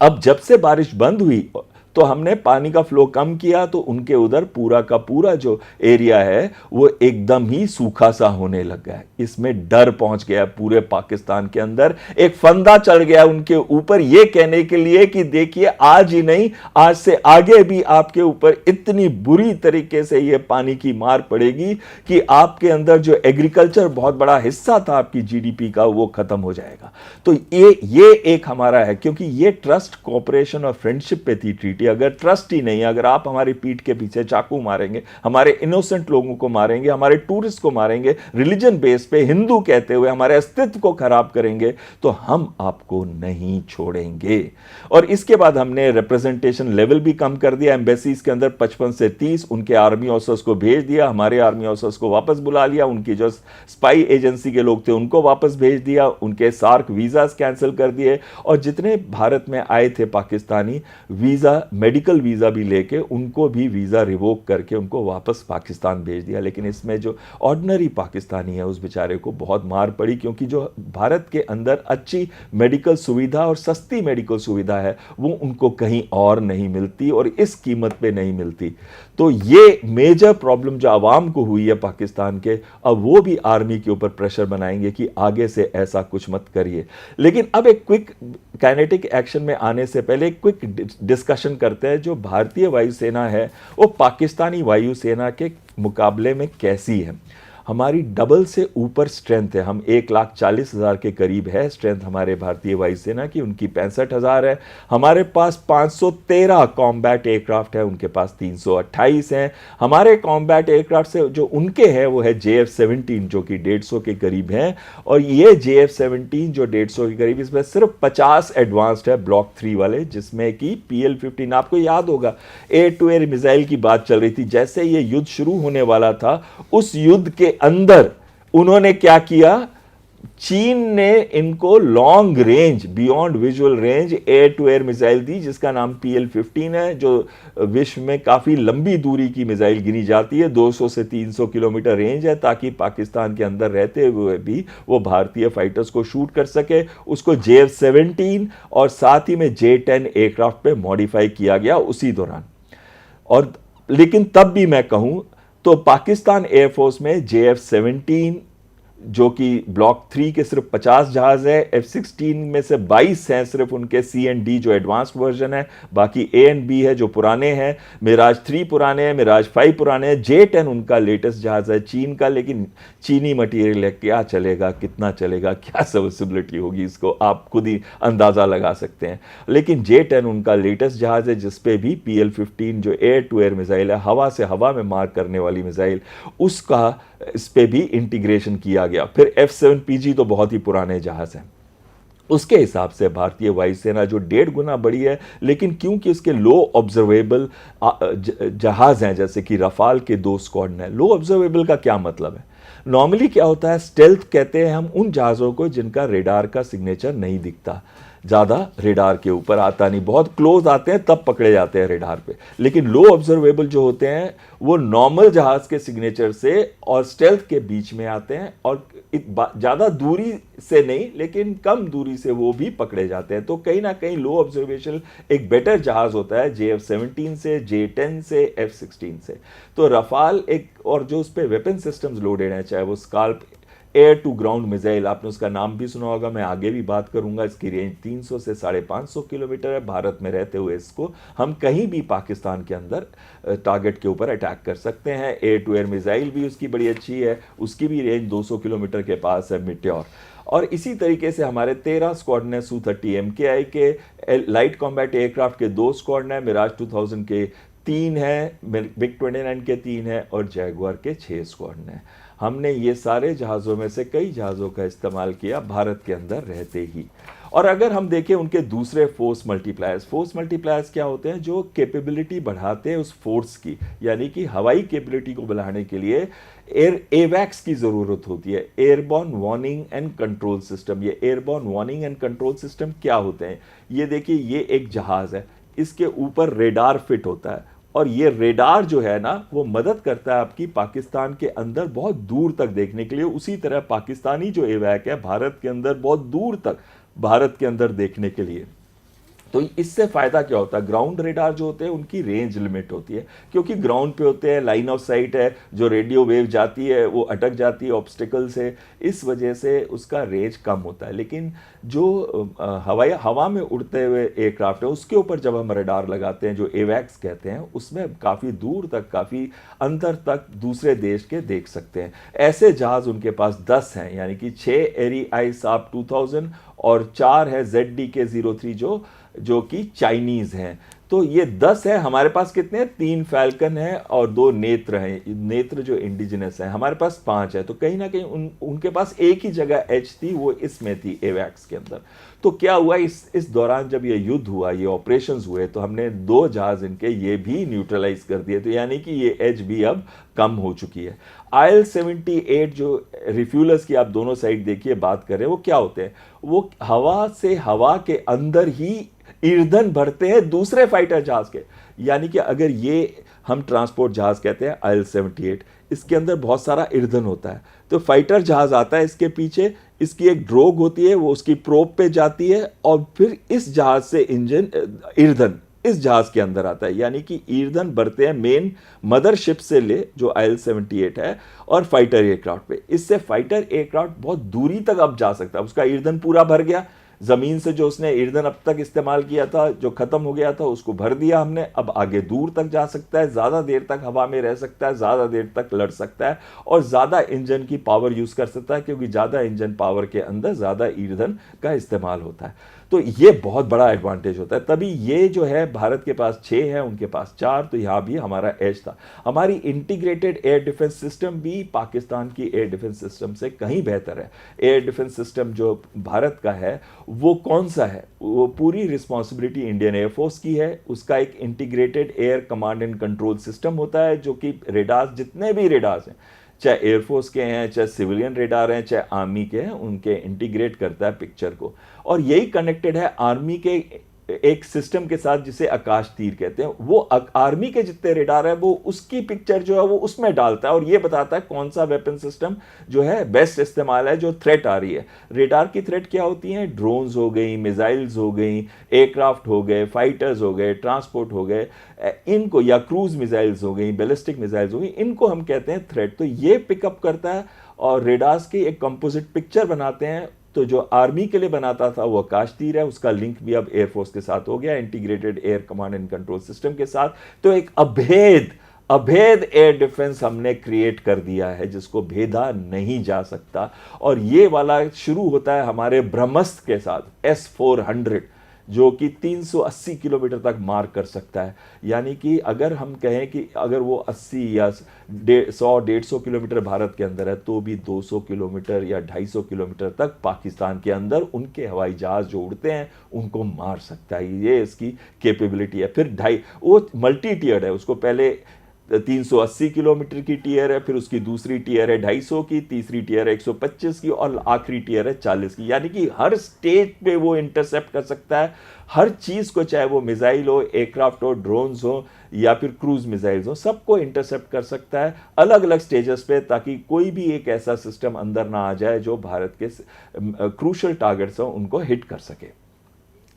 अब जब से बारिश बंद हुई तो हमने पानी का फ्लो कम किया, तो उनके उधर पूरा का पूरा जो एरिया है वो एकदम ही सूखा सा होने लग गया है। इसमें डर पहुंच गया पूरे पाकिस्तान के अंदर, एक फंदा चढ़ गया उनके ऊपर ये कहने के लिए कि देखिए आज ही नहीं, आज से आगे भी आपके ऊपर इतनी बुरी तरीके से ये पानी की मार पड़ेगी कि आपके अंदर जो एग्रीकल्चर बहुत बड़ा हिस्सा था आपकी जीडीपी का, वो खत्म हो जाएगा। तो ये एक हमारा है, क्योंकि ये ट्रस्ट, कोऑपरेशन और फ्रेंडशिप पे थी ट्रीटी। अगर ट्रस्ट ही नहीं, अगर आप हमारी पीठ के पीछे चाकू मारेंगे, हमारे इनोसेंट लोगों को मारेंगे, हमारे टूरिस्ट को मारेंगे, रिलीजन बेस पे हिंदू कहते हुए हमारे अस्तित्व को खराब करेंगे, तो हम आपको नहीं छोड़ेंगे। और इसके बाद हमने रिप्रेजेंटेशन लेवल भी कम कर दिया। एम्बेसीज के अंदर 55 से 30 उनके आर्मी ऑफिसर्स को भेज दिया, हमारे आर्मी ऑफिसर्स को वापस बुला लिया, उनकी जो स्पाई एजेंसी के लोग थे उनको वापस भेज दिया, उनके सार्क वीजास कैंसिल कर दिए। और जितने भारत में आए थे पाकिस्तानी, वीजा, मेडिकल वीज़ा भी लेके उनको भी वीज़ा रिवोक करके उनको वापस पाकिस्तान भेज दिया। लेकिन इसमें जो ऑर्डिनरी पाकिस्तानी है उस बेचारे को बहुत मार पड़ी, क्योंकि जो भारत के अंदर अच्छी मेडिकल सुविधा और सस्ती मेडिकल सुविधा है वो उनको कहीं और नहीं मिलती और इस कीमत पे नहीं मिलती। तो ये मेजर प्रॉब्लम जो आवाम को हुई है पाकिस्तान के, अब वो भी आर्मी के ऊपर प्रेशर बनाएंगे कि आगे से ऐसा कुछ मत करिए। लेकिन अब एक क्विक काइनेटिक एक्शन में आने से पहले एक क्विक डिस्कशन करते हैं। जो भारतीय वायुसेना है वो पाकिस्तानी वायुसेना के मुकाबले में कैसी है। हमारी डबल से ऊपर स्ट्रेंथ है, हम 1,40,000 के करीब है स्ट्रेंथ हमारे भारतीय वायुसेना की, उनकी 65,000 है। हमारे पास 513 कॉम्बैट एयरक्राफ्ट है, उनके पास 328 हैं। हमारे कॉम्बैट एयरक्राफ्ट से जो उनके हैं वो है JF-17 जो कि 150 के करीब हैं। और ये JF-17 जो 150 के करीब, इसमें सिर्फ 50 एडवांस्ड है ब्लॉक 3 वाले, जिसमें कि PL-15, आपको याद होगा एयर टू एयर मिसाइल की बात चल रही थी। जैसे ये युद्ध शुरू होने वाला था, उस युद्ध के अंदर उन्होंने क्या किया, चीन ने इनको long range, beyond visual range air to air missile दी, जिसका नाम PL-15 है, जो विश्व में काफी लंबी दूरी की मिसाइल गिनी जाती है। 200 से 300 किलोमीटर रेंज है, ताकि पाकिस्तान के अंदर रहते हुए भी वो भारतीय फाइटर्स को शूट कर सके। उसको JF-17 और साथ ही में J-10 एयरक्राफ्ट पे मॉडिफाई किया गया उसी दौरान। और लेकिन तब भी मैं कहूं तो पाकिस्तान एयरफोर्स में JF-17 जो कि ब्लॉक 3 के सिर्फ 50 जहाज है, F-16 में से 22 हैं सिर्फ उनके C&D जो एडवांस्ड वर्जन है, बाकी A and B है जो पुराने हैं। मिराज 3 पुराने हैं, मिराज 5 पुराने हैं, J-10 उनका लेटेस्ट जहाज है चीन का, लेकिन चीनी मटीरियल है, क्या चलेगा, कितना चलेगा, क्या सर्विसिबिलिटी होगी, इसको आप खुद ही अंदाज़ा लगा सकते हैं। लेकिन J-10 उनका लेटेस्ट जहाज है, जिसपे भी PL-15 जो एयर टू एयर मिसाइल है, हवा से हवा में मार करने वाली मिसाइल, उसका इस पे भी इंटीग्रेशन किया गया। फिर F-7PG तो बहुत ही पुराने जहाज हैं। उसके हिसाब से भारतीय वायुसेना जो 1.5 गुना बड़ी है, लेकिन क्योंकि उसके लो ऑब्जर्वेबल जहाज हैं, जैसे कि रफाल के 2 स्क्वाड्रन हैं। लो ऑब्जर्वेबल का क्या मतलब है? नॉर्मली क्या होता है, स्टेल्थ कहते हैं हम उन जहाज़ों को जिनका रेडार का सिग्नेचर नहीं दिखता। ज़्यादा रेडार के ऊपर आता नहीं, बहुत क्लोज आते हैं तब पकड़े जाते हैं रेडार पे। लेकिन लो ऑब्जर्वेबल जो होते हैं वो नॉर्मल जहाज़ के सिग्नेचर से और स्टेल्थ के बीच में आते हैं, और ज़्यादा दूरी से नहीं लेकिन कम दूरी से वो भी पकड़े जाते हैं। तो कहीं ना कहीं लो ऑब्जर्वेशन एक बेटर जहाज़ होता है JF-17 से, J-10 से, F-16 से। तो रफाल एक, और जो उस पर वेपन सिस्टम्स लोडेड हैं, चाहे वो SCALP air to ground missile, आपने उसका नाम भी सुना होगा, मैं आगे भी बात करूंगा। इसकी रेंज 300 से 550 किलोमीटर है। भारत में रहते हुए इसको हम कहीं भी पाकिस्तान के अंदर टारगेट के ऊपर अटैक कर सकते हैं। एयर टू एयर मिसाइल भी उसकी बड़ी अच्छी है, उसकी भी रेंज 200 किलोमीटर के पास है, मिट्योर। और इसी तरीके से हमारे 13 स्क्वाड्रन है Su-30 MKI के, लाइट कॉम्बैट एयरक्राफ्ट के 2 स्क्वाड्रन है, मिराज 2000 के 3 है, MiG-29 के 3 है, और जैगुआर के 6 स्क्वाड्रन है। हमने ये सारे जहाज़ों में से कई जहाज़ों का इस्तेमाल किया भारत के अंदर रहते ही। और अगर हम देखें उनके दूसरे फोर्स मल्टीप्लायर्स क्या होते हैं? जो कैपेबिलिटी बढ़ाते हैं उस फोर्स की, यानी कि हवाई कैपेबिलिटी को बढ़ाने के लिए एवैक्स की ज़रूरत होती है, airborne warning and control system. ये airborne warning and control system क्या होते हैं? ये देखिए, ये एक जहाज़ है, इसके ऊपर रेडार फिट होता है, और ये रेडार जो है ना वो मदद करता है आपकी पाकिस्तान के अंदर बहुत दूर तक देखने के लिए। उसी तरह पाकिस्तानी जो एवैक है भारत के अंदर बहुत दूर तक भारत के अंदर देखने के लिए। तो इससे फ़ायदा क्या होता है? ग्राउंड रेडार जो होते हैं उनकी रेंज लिमिट होती है, क्योंकि ग्राउंड पे होते हैं, लाइन ऑफ साइट है, जो रेडियो वेव जाती है वो अटक जाती है ऑब्स्टिकल से, इस वजह से उसका रेंज कम होता है। लेकिन जो हवा में उड़ते हुए एयरक्राफ्ट है उसके ऊपर जब हम रेडार लगाते हैं, जो एवैक्स कहते हैं, उसमें काफ़ी दूर तक, काफ़ी अंदर तक दूसरे देश के देख सकते हैं। ऐसे जहाज़ उनके पास 10 हैं, यानी कि 6 एरी ISAP 2000 और 4 है ZDK-03 जो कि चाइनीज़ हैं। तो ये 10 है। हमारे पास कितने हैं? 3 फैल्कन है और 2 नेत्र हैं, नेत्र जो इंडिजिनस हैं। हमारे पास 5 है। तो कहीं ना कहीं उनके पास एक ही जगह एच थी, वो इसमें थी, एवैक्स के अंदर। तो क्या हुआ इस दौरान जब ये युद्ध हुआ, ये ऑपरेशंस हुए, तो हमने 2 जहाज इनके ये भी न्यूट्रलाइज कर दिए। तो यानी कि ये एज भी अब कम हो चुकी है। IL-78 जो रिफ्यूलर्स की आप दोनों साइड देखिए बात कर रहे हैं, वो क्या होते हैं? वो हवा से हवा के अंदर ही ईंधन भरते हैं दूसरे फाइटर जहाज के। यानी कि अगर ये हम ट्रांसपोर्ट जहाज कहते हैं IL-78, इसके अंदर बहुत सारा ईंधन होता है। तो फाइटर जहाज आता है, इसके पीछे इसकी एक ड्रोग होती है, वो उसकी प्रोब पे जाती है और फिर इस जहाज से ईंधन इस जहाज के अंदर आता है। यानी कि ईंधन भरते हैं मेन मदरशिप से ले, जो IL-78 है, और फाइटर एयरक्राफ्ट पे। इससे फाइटर एयरक्राफ्ट बहुत दूरी तक अब जा सकता है। उसका ईंधन पूरा भर गया, जमीन से जो उसने ईंधन अब तक इस्तेमाल किया था, जो खत्म हो गया था, उसको भर दिया हमने। अब आगे दूर तक जा सकता है, ज्यादा देर तक हवा में रह सकता है, ज्यादा देर तक लड़ सकता है, और ज्यादा इंजन की पावर यूज कर सकता है, क्योंकि ज्यादा इंजन पावर के अंदर ज्यादा ईंधन का इस्तेमाल होता है। तो ये बहुत बड़ा एडवांटेज होता है। तभी ये जो है भारत के पास 6 है, उनके पास 4, तो यहाँ भी हमारा एज था। हमारी इंटीग्रेटेड एयर डिफेंस सिस्टम भी पाकिस्तान की एयर डिफेंस सिस्टम से कहीं बेहतर है। एयर डिफेंस सिस्टम जो भारत का है वो कौन सा है? वो पूरी रिस्पॉन्सिबिलिटी इंडियन एयरफोर्स की है। उसका एक integrated air command and control system होता है, जो कि रेडार्स, जितने भी रेडार्स हैं, चाहे एयरफोर्स के हैं, चाहे सिविलियन रेडार हैं, चाहे आर्मी के हैं, उनके इंटीग्रेट करता है पिक्चर को। और यही कनेक्टेड है आर्मी के एक सिस्टम के साथ, जिसे आकाश तीर कहते हैं। वो आर्मी के जितने रेडार है वो उसकी पिक्चर जो है वो उसमें डालता है, और ये बताता है कौन सा वेपन सिस्टम जो है बेस्ट इस्तेमाल है, जो थ्रेट आ रही है। रेडार की थ्रेट क्या होती है? ड्रोन्स हो गई, मिसाइल्स हो गई, एयरक्राफ्ट हो गए, फाइटर्स हो गए, ट्रांसपोर्ट हो गए, इनको, या क्रूज मिसाइल्स हो गई, बैलिस्टिक मिसाइल्स हो गई, इनको हम कहते हैं थ्रेट। तो ये पिकअप करता है और रेडार्स की एक कंपोजिट पिक्चर बनाते हैं। तो जो आर्मी के लिए बनाता था वो आकाश तीर है, उसका लिंक भी अब एयरफोर्स के साथ हो गया, integrated air command and control system के साथ। तो एक अभेद एयर डिफेंस हमने क्रिएट कर दिया है, जिसको भेदा नहीं जा सकता। और ये वाला शुरू होता है हमारे ब्रह्मस्त्र के साथ, S-400, जो कि 380 किलोमीटर तक मार कर सकता है। यानी कि अगर हम कहें कि अगर वो 80 या 100-150 किलोमीटर भारत के अंदर है, तो भी 200 किलोमीटर या 250 किलोमीटर तक पाकिस्तान के अंदर उनके हवाई जहाज जो उड़ते हैं उनको मार सकता है। ये इसकी कैपेबिलिटी है। फिर वो मल्टी टियर्ड है, उसको पहले 380 किलोमीटर की टीयर है, फिर उसकी दूसरी टीयर है 250 की, तीसरी टीयर है 125 की और आखिरी टीयर है 40 की। यानी कि हर स्टेज पे वो इंटरसेप्ट कर सकता है हर चीज़ को, चाहे वो मिसाइल हो, एयरक्राफ्ट हो, ड्रोन्स हो या फिर क्रूज मिसाइल्स हो, सबको इंटरसेप्ट कर सकता है अलग अलग स्टेजेस पे, ताकि कोई भी एक ऐसा सिस्टम अंदर ना आ जाए जो भारत के क्रूशल टारगेट्स हो उनको हिट कर सके।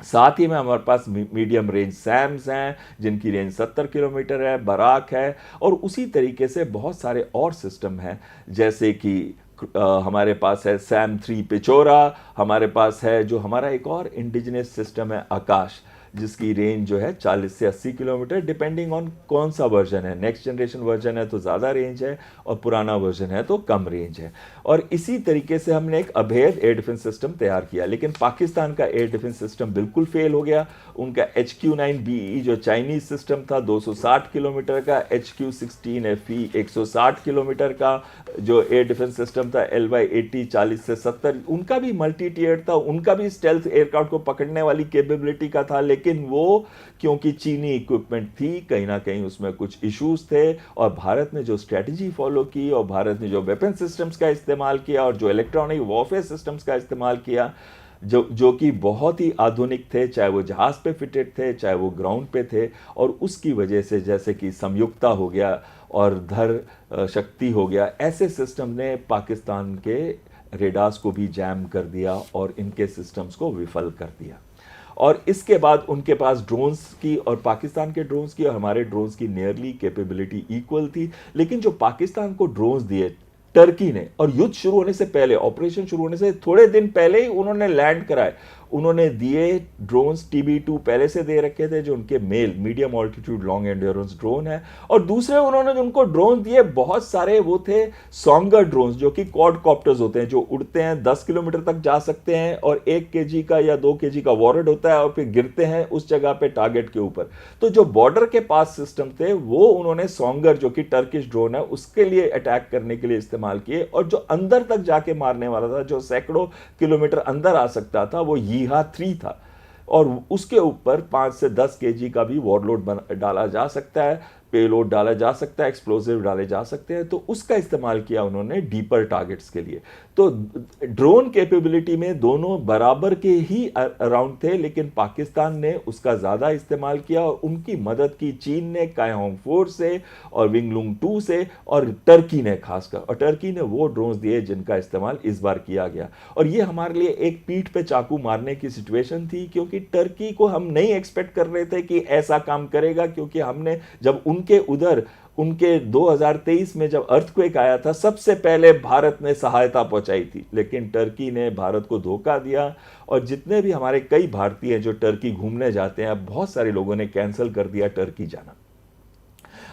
साथ ही में हमारे पास मीडियम रेंज सैम्स हैं जिनकी रेंज 70 किलोमीटर है, बराक है, और उसी तरीके से बहुत सारे और सिस्टम हैं, जैसे कि हमारे पास है सैम 3 पिचोरा, हमारे पास है जो हमारा एक और इंडिजिनस सिस्टम है आकाश, जिसकी रेंज जो है 40 से 80 किलोमीटर, डिपेंडिंग ऑन कौन सा वर्जन है। नेक्स्ट जनरेशन वर्जन है तो ज़्यादा रेंज है और पुराना वर्जन है तो कम रेंज है। और इसी तरीके से हमने एक अभेद एयर डिफेंस सिस्टम तैयार किया, लेकिन पाकिस्तान का एयर डिफेंस सिस्टम बिल्कुल फेल हो गया। उनका HQ-9BE जो चाइनीज सिस्टम था 260 किलोमीटर का, HQ-16FE 160 किलोमीटर का जो एयर डिफेंस सिस्टम था, LY-80 40 से 70, उनका भी मल्टी टियर था, उनका भी स्टेल्थ एयरक्राफ्ट को पकड़ने वाली कैपेबिलिटी का था, लेकिन वो क्योंकि चीनी इक्विपमेंट थी, कहीं ना कहीं उसमें कुछ इश्यूज थे, और भारत ने जो स्ट्रेटजी फॉलो की और भारत ने जो वेपन सिस्टम्स का इस्तेमाल किया और जो इलेक्ट्रॉनिक वॉरफेयर सिस्टम्स का इस्तेमाल किया, जो कि बहुत ही आधुनिक थे, चाहे वो जहाज पे फिटेड थे, चाहे वो ग्राउंड पे थे, और उसकी वजह से जैसे कि संयुक्ता हो गया और धर शक्ति हो गया, ऐसे सिस्टम ने पाकिस्तान के रेडार्स को भी जैम कर दिया और इनके सिस्टम्स को विफल कर दिया। और इसके बाद उनके पास ड्रोन्स की, और पाकिस्तान के ड्रोन्स की और हमारे ड्रोन्स की नियरली कैपेबिलिटी इक्वल थी, लेकिन जो पाकिस्तान को ड्रोन्स दिए टर्की ने, और युद्ध शुरू होने से पहले, ऑपरेशन शुरू होने से थोड़े दिन पहले ही उन्होंने लैंड कराए, उन्होंने दिए ड्रोन्स TB2 पहले से दे रखे थे, जो उनके male medium altitude long endurance drone है, और दूसरे उन्होंने जो उनको ड्रोन दिए बहुत सारे वो थे सॉन्गर ड्रोन्स, जो कि क्वाडकॉप्टर्स होते हैं, जो उड़ते हैं 10 किलोमीटर तक जा सकते हैं, और 1 kg का या 2 kg का वॉरेड होता है और फिर गिरते हैं उस जगह पे टारगेट के ऊपर। तो जो बॉर्डर के पास सिस्टम थे वो उन्होंने सॉन्गर, जो कि टर्किश ड्रोन है, उसके लिए अटैक करने के लिए इस्तेमाल किए, और जो अंदर तक जाके मारने वाला था, जो सैकड़ों किलोमीटर अंदर आ सकता था, वो यीहा 3 था, और उसके ऊपर 5 से 10 kg का भी वॉरलोड डाला जा सकता है, पेलोड डाला जा सकता है, एक्सप्लोजिव डाले जा सकते हैं, तो उसका इस्तेमाल किया उन्होंने डीपर टारगेट्स के लिए। तो ड्रोन कैपेबिलिटी में दोनों बराबर के ही अराउंड थे, लेकिन पाकिस्तान ने उसका ज़्यादा इस्तेमाल किया, और उनकी मदद की चीन ने कायहोंग 4 से और विंगलुंग 2 से, और टर्की ने खासकर, और टर्की ने वो ड्रोन्स दिए जिनका इस्तेमाल इस बार किया गया। और ये हमारे लिए एक पीठ पे चाकू मारने की सिचुएशन थी, क्योंकि टर्की को हम नहीं एक्सपेक्ट कर रहे थे कि ऐसा काम करेगा, क्योंकि हमने जब उनके उधर उनके 2023 में जब अर्थक्वेक आया था, सबसे पहले भारत ने सहायता पहुंचाई थी, लेकिन टर्की ने भारत को धोखा दिया, और जितने भी हमारे कई भारतीय जो टर्की घूमने जाते हैं, अब बहुत सारे लोगों ने कैंसिल कर दिया टर्की जाना।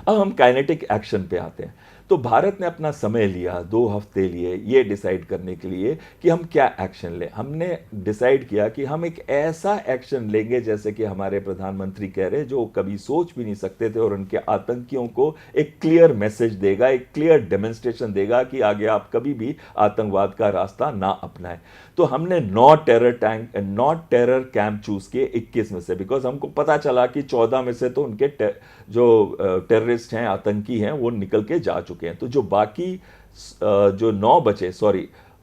अब हम काइनेटिक एक्शन पे आते हैं। तो भारत ने अपना समय लिया, 2 हफ्ते लिए ये डिसाइड करने के लिए कि हम क्या एक्शन लें। हमने डिसाइड किया कि हम एक ऐसा एक्शन लेंगे, जैसे कि हमारे प्रधानमंत्री कह रहे, जो कभी सोच भी नहीं सकते थे, और उनके आतंकियों को एक क्लियर मैसेज देगा, एक क्लियर डेमोन्स्ट्रेशन देगा कि आगे आप कभी भी आतंकवाद का रास्ता ना अपनाएं। तो हमने 9 टेरर कैंप चूज किए 21 में से, बिकॉज हमको पता चला कि 14 में से तो उनके जो टेररिस्ट हैं, आतंकी हैं, वो निकल के जा चुके हैं। तो जो बाकी जो 9 बचे,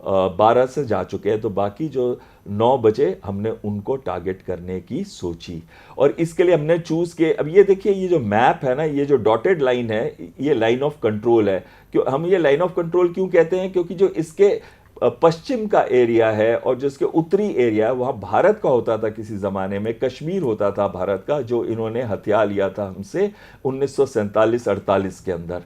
12 से जा चुके हैं, तो बाकी जो 9 बचे हमने उनको टारगेट करने की सोची, और इसके लिए हमने चूज किए। अब ये देखिए, ये जो मैप है ना, ये जो डॉटेड लाइन है, ये लाइन ऑफ कंट्रोल है। क्यों हम ये लाइन ऑफ कंट्रोल क्यों कहते हैं? क्योंकि जो इसके पश्चिम का एरिया है और जिसके उत्तरी एरिया है, वहाँ भारत का होता था, किसी ज़माने में कश्मीर होता था भारत का, जो इन्होंने हथिया लिया था हमसे 1947-48 के अंदर।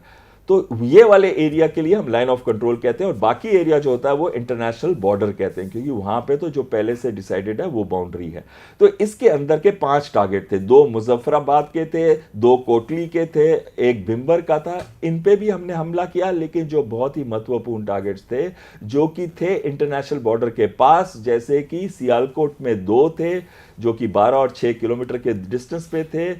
तो ये वाले एरिया के लिए हम लाइन ऑफ कंट्रोल कहते हैं, और बाकी एरिया जो होता है वो इंटरनेशनल बॉर्डर कहते हैं, क्योंकि वहाँ पे तो जो पहले से डिसाइडेड है वो बाउंड्री है। तो इसके अंदर के 5 टारगेट थे, 2 मुजफ्फराबाद के थे, 2 कोटली के थे, 1 भिम्बर का था। इन पे भी हमने हमला किया, लेकिन जो बहुत ही महत्वपूर्ण टारगेट्स थे, जो कि थे इंटरनेशनल बॉर्डर के पास, जैसे कि सियालकोट में 2 थे, जो कि 12 और 6 किलोमीटर के डिस्टेंस पे थे,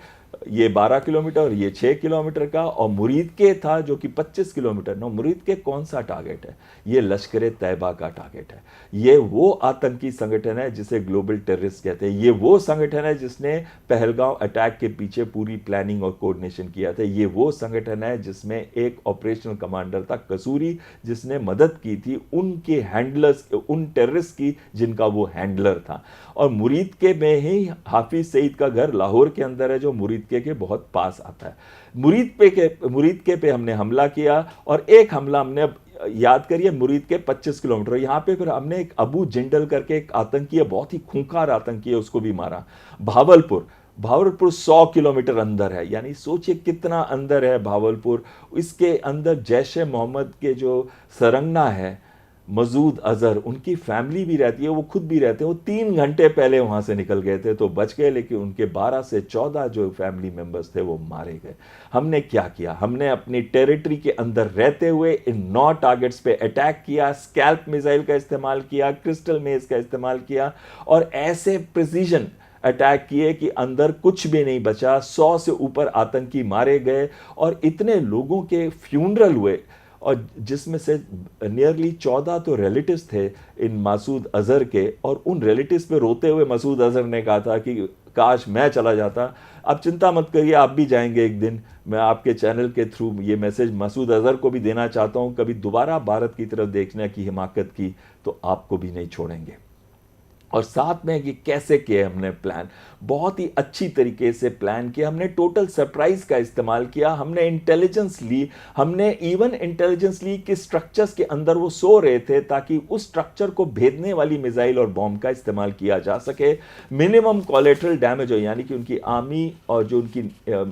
ये 12 किलोमीटर और ये 6 किलोमीटर का, और मुरीद के था जो कि 25 किलोमीटर। नो, मुरीद के कौन सा टारगेट है? ये लश्कर तैयबा का टारगेट है। ये वो आतंकी संगठन है जिसे ग्लोबल टेररिस्ट कहते हैं। ये वो संगठन है जिसने पहलगांव अटैक के पीछे पूरी प्लानिंग और कोऑर्डिनेशन किया था। ये वो संगठन है जिसमें एक ऑपरेशनल कमांडर था कसूरी, जिसने मदद की थी उनके हैंडलर्स, उन टेररिस्ट की जिनका वो हैंडलर था। और मुरीद के में ही हाफिज सईद का घर लाहौर के अंदर है, जो मुरीद के बहुत पास आता है। मुरीद के पे हमने हमला किया, और एक हमला हमने, याद करिए, मुरीद के 25 किलोमीटर, यहाँ पे फिर हमने एक अबू जिंडल करके एक आतंकी है, बहुत ही खूंखार आतंकी है, उसको भी मारा। भावलपुर 100 किलोमीटर अंदर है, यानी सोचिए कितना अंदर है भावलपुर। इसके अंदर जैश ए मोहम्मद के जो सरंगना है मसूद अजहर, उनकी फैमिली भी रहती है, वो खुद भी रहते हैं। वो 3 घंटे पहले वहां से निकल गए थे तो बच गए, लेकिन उनके 12 से 14 जो फैमिली मेंबर्स थे वो मारे गए। हमने क्या किया? हमने अपनी टेरिटरी के अंदर रहते हुए इन 9 टारगेट्स पे अटैक किया, स्कैल्प मिसाइल का इस्तेमाल किया, क्रिस्टल मेज का इस्तेमाल किया, और ऐसे प्रिसीजन अटैक किए कि अंदर कुछ भी नहीं बचा। 100 से ऊपर आतंकी मारे गए, और इतने लोगों के फ्यूनरल हुए, और जिसमें से नियरली 14 तो रिलेटिव्स थे इन मसूद अजहर के। और उन रिलेटिव्स पे रोते हुए मसूद अजहर ने कहा था कि काश मैं चला जाता। आप चिंता मत करिए, आप भी जाएंगे एक दिन। मैं आपके चैनल के थ्रू ये मैसेज मसूद अजहर को भी देना चाहता हूं, कभी दोबारा भारत की तरफ देखने की हिमाकत की तो आपको भी नहीं छोड़ेंगे। और साथ में ये कैसे किया हमने प्लान, बहुत ही अच्छी तरीके से प्लान किया हमने। टोटल सरप्राइज का इस्तेमाल किया, हमने इंटेलिजेंस ली, हमने इवन इंटेलिजेंस ली कि स्ट्रक्चर्स के अंदर वो सो रहे थे, ताकि उस स्ट्रक्चर को भेदने वाली मिसाइल और बॉम्ब का इस्तेमाल किया जा सके। मिनिमम कोलेटरल डैमेज हो, यानी कि उनकी आर्मी और जो उनकी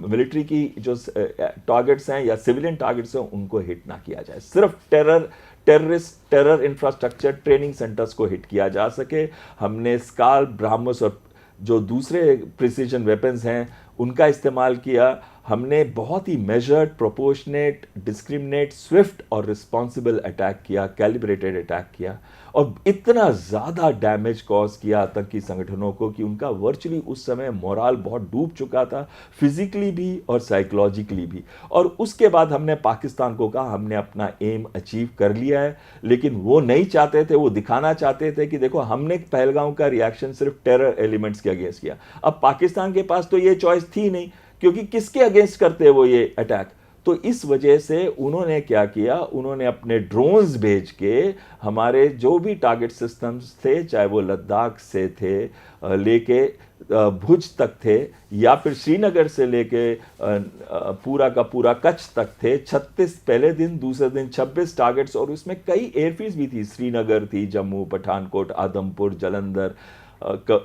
मिलिट्री की जो टारगेट्स हैं या सिविलियन टारगेट्स हैं उनको हिट ना किया जाए। सिर्फ टेरर इंफ्रास्ट्रक्चर, ट्रेनिंग सेंटर्स को हिट किया जा सके। हमने स्काल, ब्राह्मस और जो दूसरे प्रिसीजन वेपन्स हैं उनका इस्तेमाल किया। हमने बहुत ही मेजर्ड, प्रोपोर्शनेट, डिस्क्रिमिनेट, स्विफ्ट और रिस्पॉन्सिबल अटैक किया, कैलिब्रेटेड अटैक किया, और इतना ज़्यादा डैमेज कॉज किया आतंकी संगठनों को कि उनका वर्चुअली उस समय मोराल बहुत डूब चुका था, फिजिकली भी और साइकोलॉजिकली भी। और उसके बाद हमने पाकिस्तान को कहा हमने अपना एम अचीव कर लिया है, लेकिन वो नहीं चाहते थे, वो दिखाना चाहते थे कि देखो हमने पहलगांव का रिएक्शन सिर्फ टेरर एलिमेंट्स के अगेंस्ट किया। अब पाकिस्तान के पास तो ये चॉइस थी नहीं, क्योंकि किसके अगेंस्ट करते वो ये अटैक। तो इस वजह से उन्होंने क्या किया, उन्होंने अपने ड्रोन्स भेज के हमारे जो भी टारगेट सिस्टम्स थे, चाहे वो लद्दाख से थे लेके भुज तक थे, या फिर श्रीनगर से लेके पूरा का पूरा कच्छ तक थे, 36 पहले दिन, दूसरे दिन 26 टारगेट्स, और उसमें कई एयरफील्ड्स भी थी। श्रीनगर थी, जम्मू, पठानकोट, आदमपुर, जलंधर,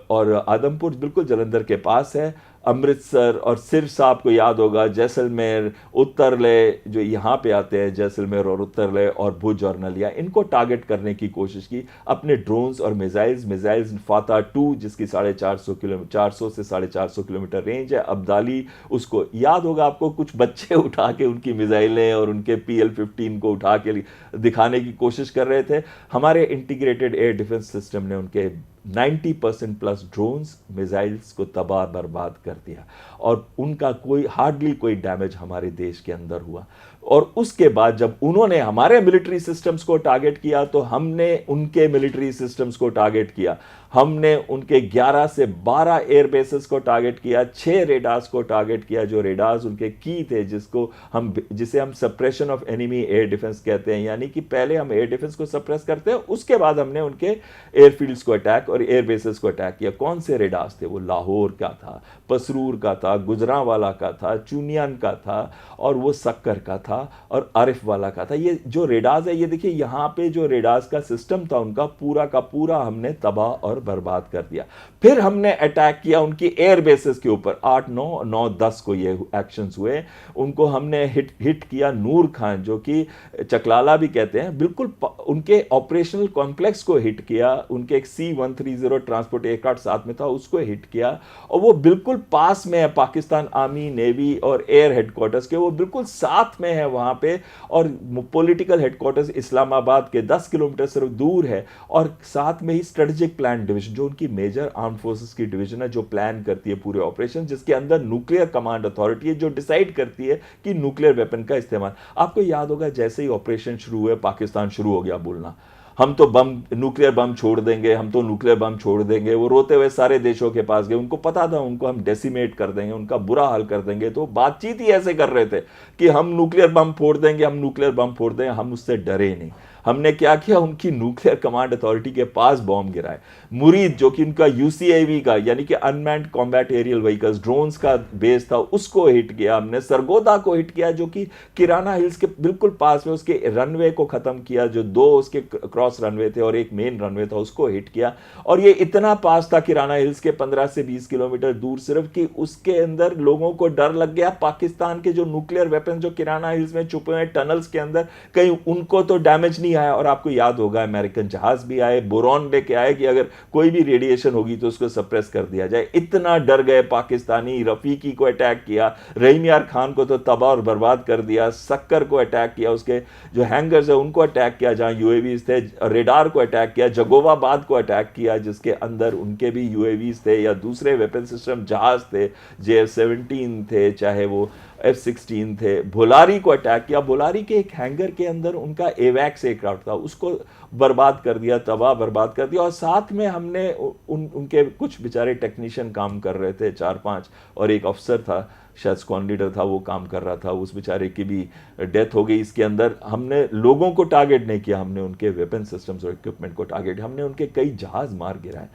और आदमपुर बिल्कुल जलंधर के पास है, अमृतसर, और सिरसा आपको याद होगा, जैसलमेर, उत्तरले जो यहाँ पे आते हैं, जैसलमेर और उत्तरले, और भुज और नलिया, इनको टारगेट करने की कोशिश की अपने ड्रोन्स और मिसाइल्स। फाता 2 जिसकी 450 से 450 किलोमीटर रेंज है, अब्दाली, उसको याद होगा आपको, कुछ बच्चे उठा के उनकी मिसाइलें और उनके PL-15 को उठा के दिखाने की कोशिश कर रहे थे। हमारे इंटीग्रेटेड एयर डिफेंस सिस्टम ने उनके 90% प्लस ड्रोन्स, मिसाइल्स को तबाह बर्बाद कर दिया, और उनका हार्डली कोई डैमेज हमारे देश के अंदर हुआ। और उसके बाद जब उन्होंने हमारे मिलिट्री सिस्टम्स को टारगेट किया तो हमने उनके मिलिट्री सिस्टम्स को टारगेट किया। हमने उनके 11 से 12 एयर बेसेस को टारगेट किया, 6 रेडार्स को टारगेट किया, जो रेडार्स उनके की थे, जिसे हम suppression of enemy air defence कहते हैं। यानी कि पहले हम एयर डिफेंस को सप्रेस करते हैं, उसके बाद हमने उनके एयरफील्ड्स को अटैक और एयर बेसेस को अटैक किया। कौन से रेडार्स थे? वो लाहौर का था, पसरूर का था, गुजरांवाला का था, चुनियान का था, और वो सक्कर का था, और आरिफ वाला का था। ये जो रेडार्स है, ये देखिए यहाँ पे जो रेडार्स का सिस्टम था उनका पूरा का पूरा हमने तबाह और बर्बाद कर दिया। फिर हमने अटैक किया उनकी एयर बेसेस के ऊपर, 8, 9, 9, 10 को ये एक्शंस हुए। उनको हमने हिट किया नूर खान, जो कि चकलाला भी कहते हैं, बिल्कुल उनके ऑपरेशनल कॉम्प्लेक्स को हिट किया, उनके एक C-1 C-130 ट्रांसपोर्ट एयरक्राफ्ट साथ में था, उसको हिट किया। और वो बिल्कुल पास में है पाकिस्तान आर्मी, नेवी और एयर हेडक्वार्टर्स के, वो बिल्कुल साथ में है वहाँ पे। और पॉलिटिकल हेडक्वार्टर्स इस्लामाबाद के 10 किलोमीटर सिर्फ दूर है। और साथ में ही स्ट्रेटेजिक प्लान डिवीजन, जो उनकी मेजर आर्म फोर्सेस की डिवीजन है, जो प्लान करती है पूरे ऑपरेशन, जिसके अंदर न्यूक्लियर कमांड अथॉरिटी है, जो डिसाइड करती है कि न्यूक्लियर वेपन का इस्तेमाल। आपको याद होगा जैसे ही ऑपरेशन शुरू हुए, पाकिस्तान शुरू हो गया बोलना, हम तो बम, न्यूक्लियर बम छोड़ देंगे, हम तो न्यूक्लियर बम छोड़ देंगे। वो रोते हुए सारे देशों के पास गए, उनको पता था उनको हम डेसिमेट कर देंगे, उनका बुरा हाल कर देंगे। तो बातचीत ही ऐसे कर रहे थे कि हम न्यूक्लियर बम फोड़ देंगे, हम न्यूक्लियर बम फोड़ देंगे। हम उससे डरे नहीं। हमने क्या किया, उनकी न्यूक्लियर कमांड अथॉरिटी के पास बॉम्ब गिराए। मुरीद, जो कि उनका UCAV का यानी कि unmanned combat aerial vehicles, drones का बेस था, उसको हिट किया हमने। सरगोदा को हिट किया, जो कि किराना हिल्स के बिल्कुल पास में, उसके रनवे को खत्म किया, जो 2 उसके क्रॉस रनवे थे और एक मेन रनवे था, उसको हिट किया। और ये इतना पास था किराना हिल्स के, 15 से 20 किलोमीटर दूर सिर्फ, कि उसके अंदर लोगों को डर लग गया। पाकिस्तान के जो न्यूक्लियर वेपन जो किराना हिल्स में छुपे हुए टनल्स के अंदर, कहीं उनको तो डैमेज नहीं आया। और आपको याद होगा अमेरिकन जहाज भी आए, बोरॉन लेके आए कि अगर कोई भी रेडिएशन होगी तो उसको सप्रेस कर दिया जाए। इतना डर गए पाकिस्तानी। रफीकी को अटैक किया, रहीम यार खान को तो तबाह और बर्बाद कर दिया, सक्कर को अटैक किया, उसके जो हैंगर्स है उनको अटैक किया जहां UAVs थे, रेडार को अटैक किया, जगोवाबाद को अटैक किया जिसके अंदर उनके भी UAVs थे या दूसरे वेपन सिस्टम जहाज थे, JF-17 थे, चाहे वो F-16 थे। भोलारी को अटैक किया, भोलारी के एक हैंगर के अंदर उनका एवैक्स एयरक्राफ्ट था, उसको बर्बाद कर दिया, तबाह बर्बाद कर दिया। और साथ में हमने उनके कुछ बेचारे टेक्नीशियन काम कर रहे थे, 4-5, और एक अफसर था, शायद स्क्वाड लीडर था, वो काम कर रहा था, उस बेचारे की भी डेथ हो गई। इसके अंदर हमने लोगों को टारगेट नहीं किया, हमने उनके वेपन सिस्टम्स और इक्विपमेंट को टारगेट, हमने उनके कई जहाज मार गिराए।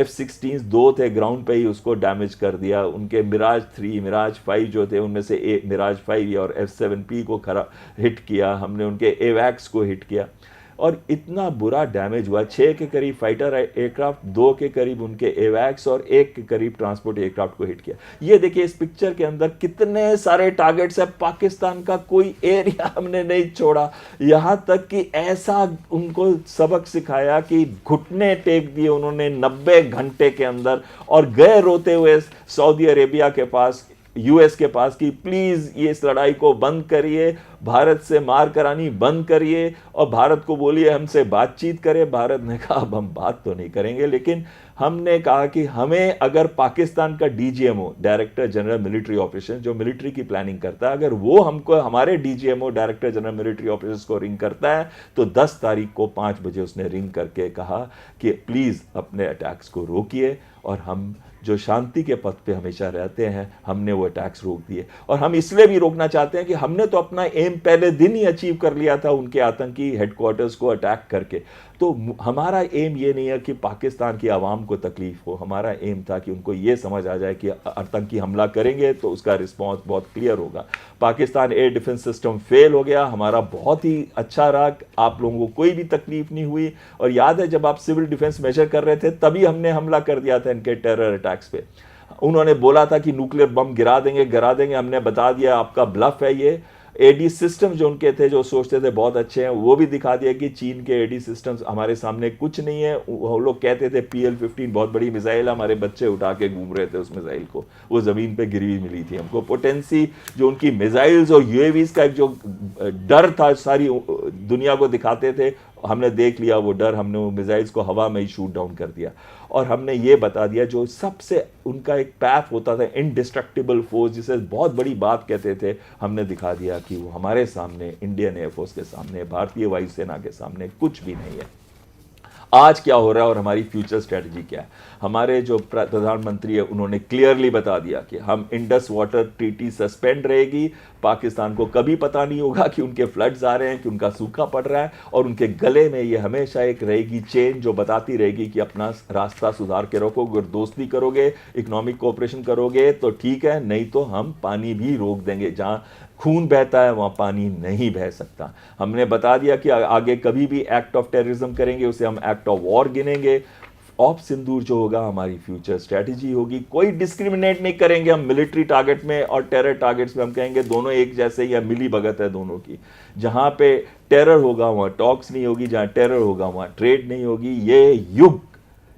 F-16 2 थे ग्राउंड पे ही, उसको डैमेज कर दिया। उनके मिराज 3, मिराज 5 जो थे, उनमें से एक मिराज 5 और F-7P को हिट किया हमने, उनके एवैक्स को हिट किया। और इतना बुरा डैमेज हुआ, 6 के करीब फाइटर एयरक्राफ्ट, 2 के करीब उनके एवैक्स और 1 के करीब ट्रांसपोर्ट एयरक्राफ्ट को हिट किया। ये देखिए इस पिक्चर के अंदर कितने सारे टारगेट्स है, पाकिस्तान का कोई एरिया हमने नहीं छोड़ा। यहाँ तक कि ऐसा उनको सबक सिखाया कि घुटने टेक दिए उन्होंने 90 घंटे के अंदर, और गए रोते हुए सऊदी अरेबिया के पास, US के पास, कि प्लीज ये इस लड़ाई को बंद करिए, भारत से मार करानी बंद करिए, और भारत को बोलिए हमसे बातचीत करे। भारत ने कहा अब हम बात तो नहीं करेंगे, लेकिन हमने कहा कि हमें अगर पाकिस्तान का DGMO, director general military operation, जो मिलिट्री की प्लानिंग करता है, अगर वो हमको हमारे DGMO, director general military operation को रिंग करता है, तो 10 तारीख को 5 बजे उसने रिंग करके कहा कि प्लीज अपने अटैक्स को रोकिए, और हम जो शांति के पथ पे हमेशा रहते हैं, हमने वो अटैक्स रोक दिए। और हम इसलिए भी रोकना चाहते हैं कि हमने तो अपना एम पहले दिन ही अचीव कर लिया था उनके आतंकी हेडक्वार्टर्स को अटैक करके। तो हमारा एम ये नहीं है कि पाकिस्तान की आवाम को तकलीफ हो, हमारा एम था कि उनको ये समझ आ जाए कि आतंकी हमला करेंगे तो उसका रिस्पॉन्स बहुत क्लियर होगा। Pakistan air defence system fail हो गया, हमारा बहुत ही अच्छा रहा, आप लोगों को कोई भी तकलीफ नहीं हुई। और याद है जब आप सिविल डिफेंस मेजर कर रहे थे, तभी हमने हमला कर दिया था इनके टेरर अटैक्स पे। उन्होंने बोला था कि न्यूक्लियर बम गिरा देंगे, हमने बता दिया आपका ब्लफ है ये। एडी सिस्टम जो उनके थे, जो सोचते थे बहुत अच्छे हैं, वो भी दिखा दिया कि चीन के एडी सिस्टम्स हमारे सामने कुछ नहीं है। वो लोग कहते थे PL-15 बहुत बड़ी मिसाइल, हमारे बच्चे उठा के घूम रहे थे उस मिसाइल को, वो ज़मीन पे गिरी हुई मिली थी हमको। पोटेंसी जो उनकी मिसाइल्स और UAVs का एक जो डर था, सारी दुनिया को दिखाते थे, हमने देख लिया वो डर, हमने वो मिसाइल्स को हवा में ही शूट डाउन कर दिया। और हमने ये बता दिया जो सबसे उनका एक पैथ होता था, इनडिस्ट्रक्टिबल फोर्स, जिसे बहुत बड़ी बात कहते थे, हमने दिखा दिया कि वो हमारे सामने, इंडियन एयरफोर्स के सामने, भारतीय वायुसेना के सामने कुछ भी नहीं है। आज क्या हो रहा है और हमारी फ्यूचर स्ट्रेटजी क्या है? हमारे जो प्रधानमंत्री है उन्होंने क्लियरली बता दिया कि हम इंडस वाटर ट्रीटी सस्पेंड रहेगी। पाकिस्तान को कभी पता नहीं होगा कि उनके फ्लड्स आ रहे हैं, कि उनका सूखा पड़ रहा है, और उनके गले में ये हमेशा एक रहेगी चेन जो बताती रहेगी कि अपना रास्ता सुधार के रखोगे, अगर दोस्ती करोगे, इकोनॉमिक कोऑपरेशन करोगे तो ठीक है, नहीं तो हम पानी भी रोक देंगे। जहाँ खून बहता है वहाँ पानी नहीं बह सकता। हमने बता दिया कि आगे कभी भी एक्ट ऑफ टेररिज्म करेंगे उसे हम एक्ट ऑफ वॉर गिनेंगे। ऑफ सिंदूर जो होगा हमारी फ्यूचर स्ट्रेटजी होगी, कोई डिस्क्रिमिनेट नहीं करेंगे हम मिलिट्री टारगेट में और टेरर टारगेट्स में। हम कहेंगे दोनों एक जैसे ही, मिली भगत है दोनों की। जहाँ पे टेरर होगा वहाँ टॉक्स नहीं होगी, जहाँ टेरर होगा वहाँ ट्रेड नहीं होगी। ये युग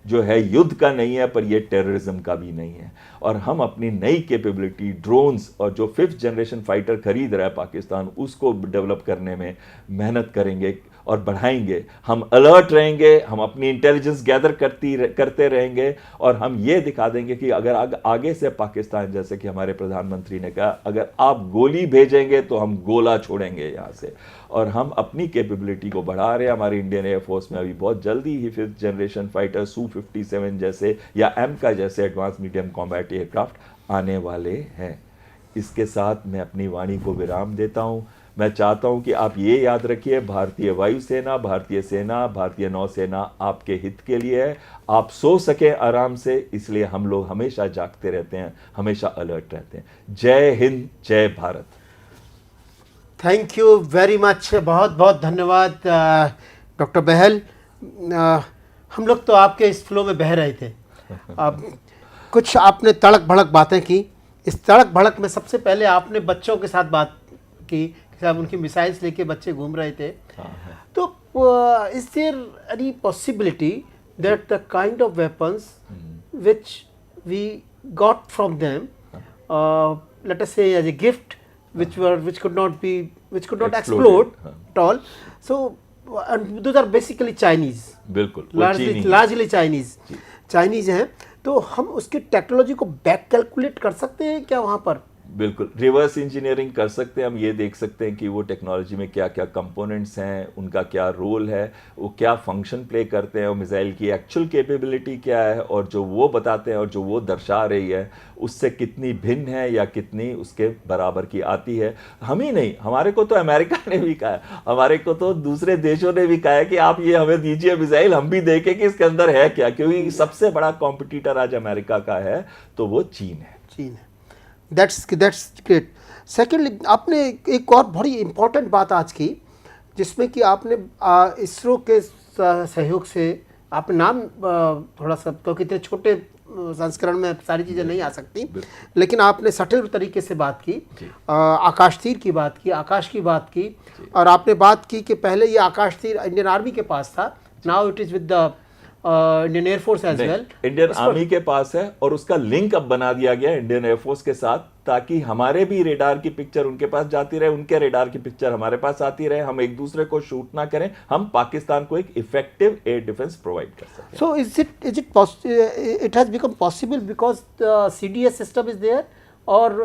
जो है युद्ध का नहीं है, पर ये टेररिज्म का भी नहीं है। और हम अपनी नई कैपेबिलिटी ड्रोन्स और जो 5th जनरेशन फाइटर खरीद रहा है पाकिस्तान, उसको डेवलप करने में मेहनत करेंगे और बढ़ाएंगे। हम अलर्ट रहेंगे, हम अपनी इंटेलिजेंस गैदर करते रहेंगे और हम ये दिखा देंगे कि अगर आगे से पाकिस्तान, जैसे कि हमारे प्रधानमंत्री ने कहा, अगर आप गोली भेजेंगे तो हम गोला छोड़ेंगे यहाँ से। और हम अपनी कैपेबिलिटी को बढ़ा रहे हैं। हमारी इंडियन एयरफोर्स में अभी बहुत जल्दी ही 5th जनरेशन फाइटर Su-57 जैसे या एमका जैसे एडवांस मीडियम कॉम्बैट एयरक्राफ्ट आने वाले हैं। इसके साथ मैं अपनी वाणी को विराम देता हूँ। मैं चाहता हूं कि आप ये याद रखिए, भारतीय वायुसेना, भारतीय सेना, भारतीय नौसेना आपके हित के लिए है। आप सो सकें आराम से, इसलिए हम लोग हमेशा जागते रहते हैं, हमेशा अलर्ट रहते हैं। जय हिंद, जय Bharat. Thank you very much, बहुत बहुत धन्यवाद डॉक्टर बहल। हम लोग तो आपके इस फ्लो में बह रहे थे। अब कुछ आपने तड़क भड़क बातें की। इस तड़क भड़क में सबसे पहले आपने बच्चों के साथ बात की, जब उनकी मिसाइल्स लेके बच्चे घूम रहे थे। तो is there any possibility that the kind of weapons which we got from them, let us say as a gift, which could not explode at all, so and those are basically Chinese, बिल्कुल, largely Chinese हैं, तो हम उसकी technology को back calculate कर सकते हैं क्या वहाँ पर? बिल्कुल, रिवर्स इंजीनियरिंग कर सकते हैं। हम ये देख सकते हैं कि वो टेक्नोलॉजी में क्या क्या कंपोनेंट्स हैं, उनका क्या रोल है, वो क्या फंक्शन प्ले करते हैं, और मिसाइल की एक्चुअल कैपेबिलिटी क्या है, और जो वो बताते हैं और जो वो दर्शा रही है उससे कितनी भिन्न है या कितनी उसके बराबर की आती है। हम ही नहीं, हमारे को तो अमेरिका ने भी कहा है, हमारे को तो दूसरे देशों ने भी कहा है कि आप ये हमें दीजिए मिसाइल, हम भी देखें कि इसके अंदर है क्या, क्योंकि सबसे बड़ा कॉम्पिटिटर आज अमेरिका का है तो वो चीन है। That's great. सेकेंडली, आपने एक और बड़ी इम्पोर्टेंट बात आज की, जिसमें कि आपने इसरो के सहयोग से, आपने नाम थोड़ा सा, क्योंकि इतने छोटे संस्करण में सारी चीज़ें नहीं आ सकती, लेकिन आपने सटल तरीके से बात की, आकाश तीर की बात की, आकाश की बात की, और आपने बात की कि पहले ये आकाश तीर इंडियन आर्मी के पास था, now it is with the Indian air force as well. Indian army के पास है और उसका लिंक अब बना दिया गया इंडियन एयरफोर्स के साथ, ताकि हमारे भी रेडार की पिक्चर उनके पास जाती रहे, उनके रेडार की पिक्चर हमारे पास आती रहे, हम एक दूसरे को शूट ना करें, हम पाकिस्तान को एक इफेक्टिव एयर डिफेंस प्रोवाइड कर सकते हैं। So it has become possible because the CDS system is there, और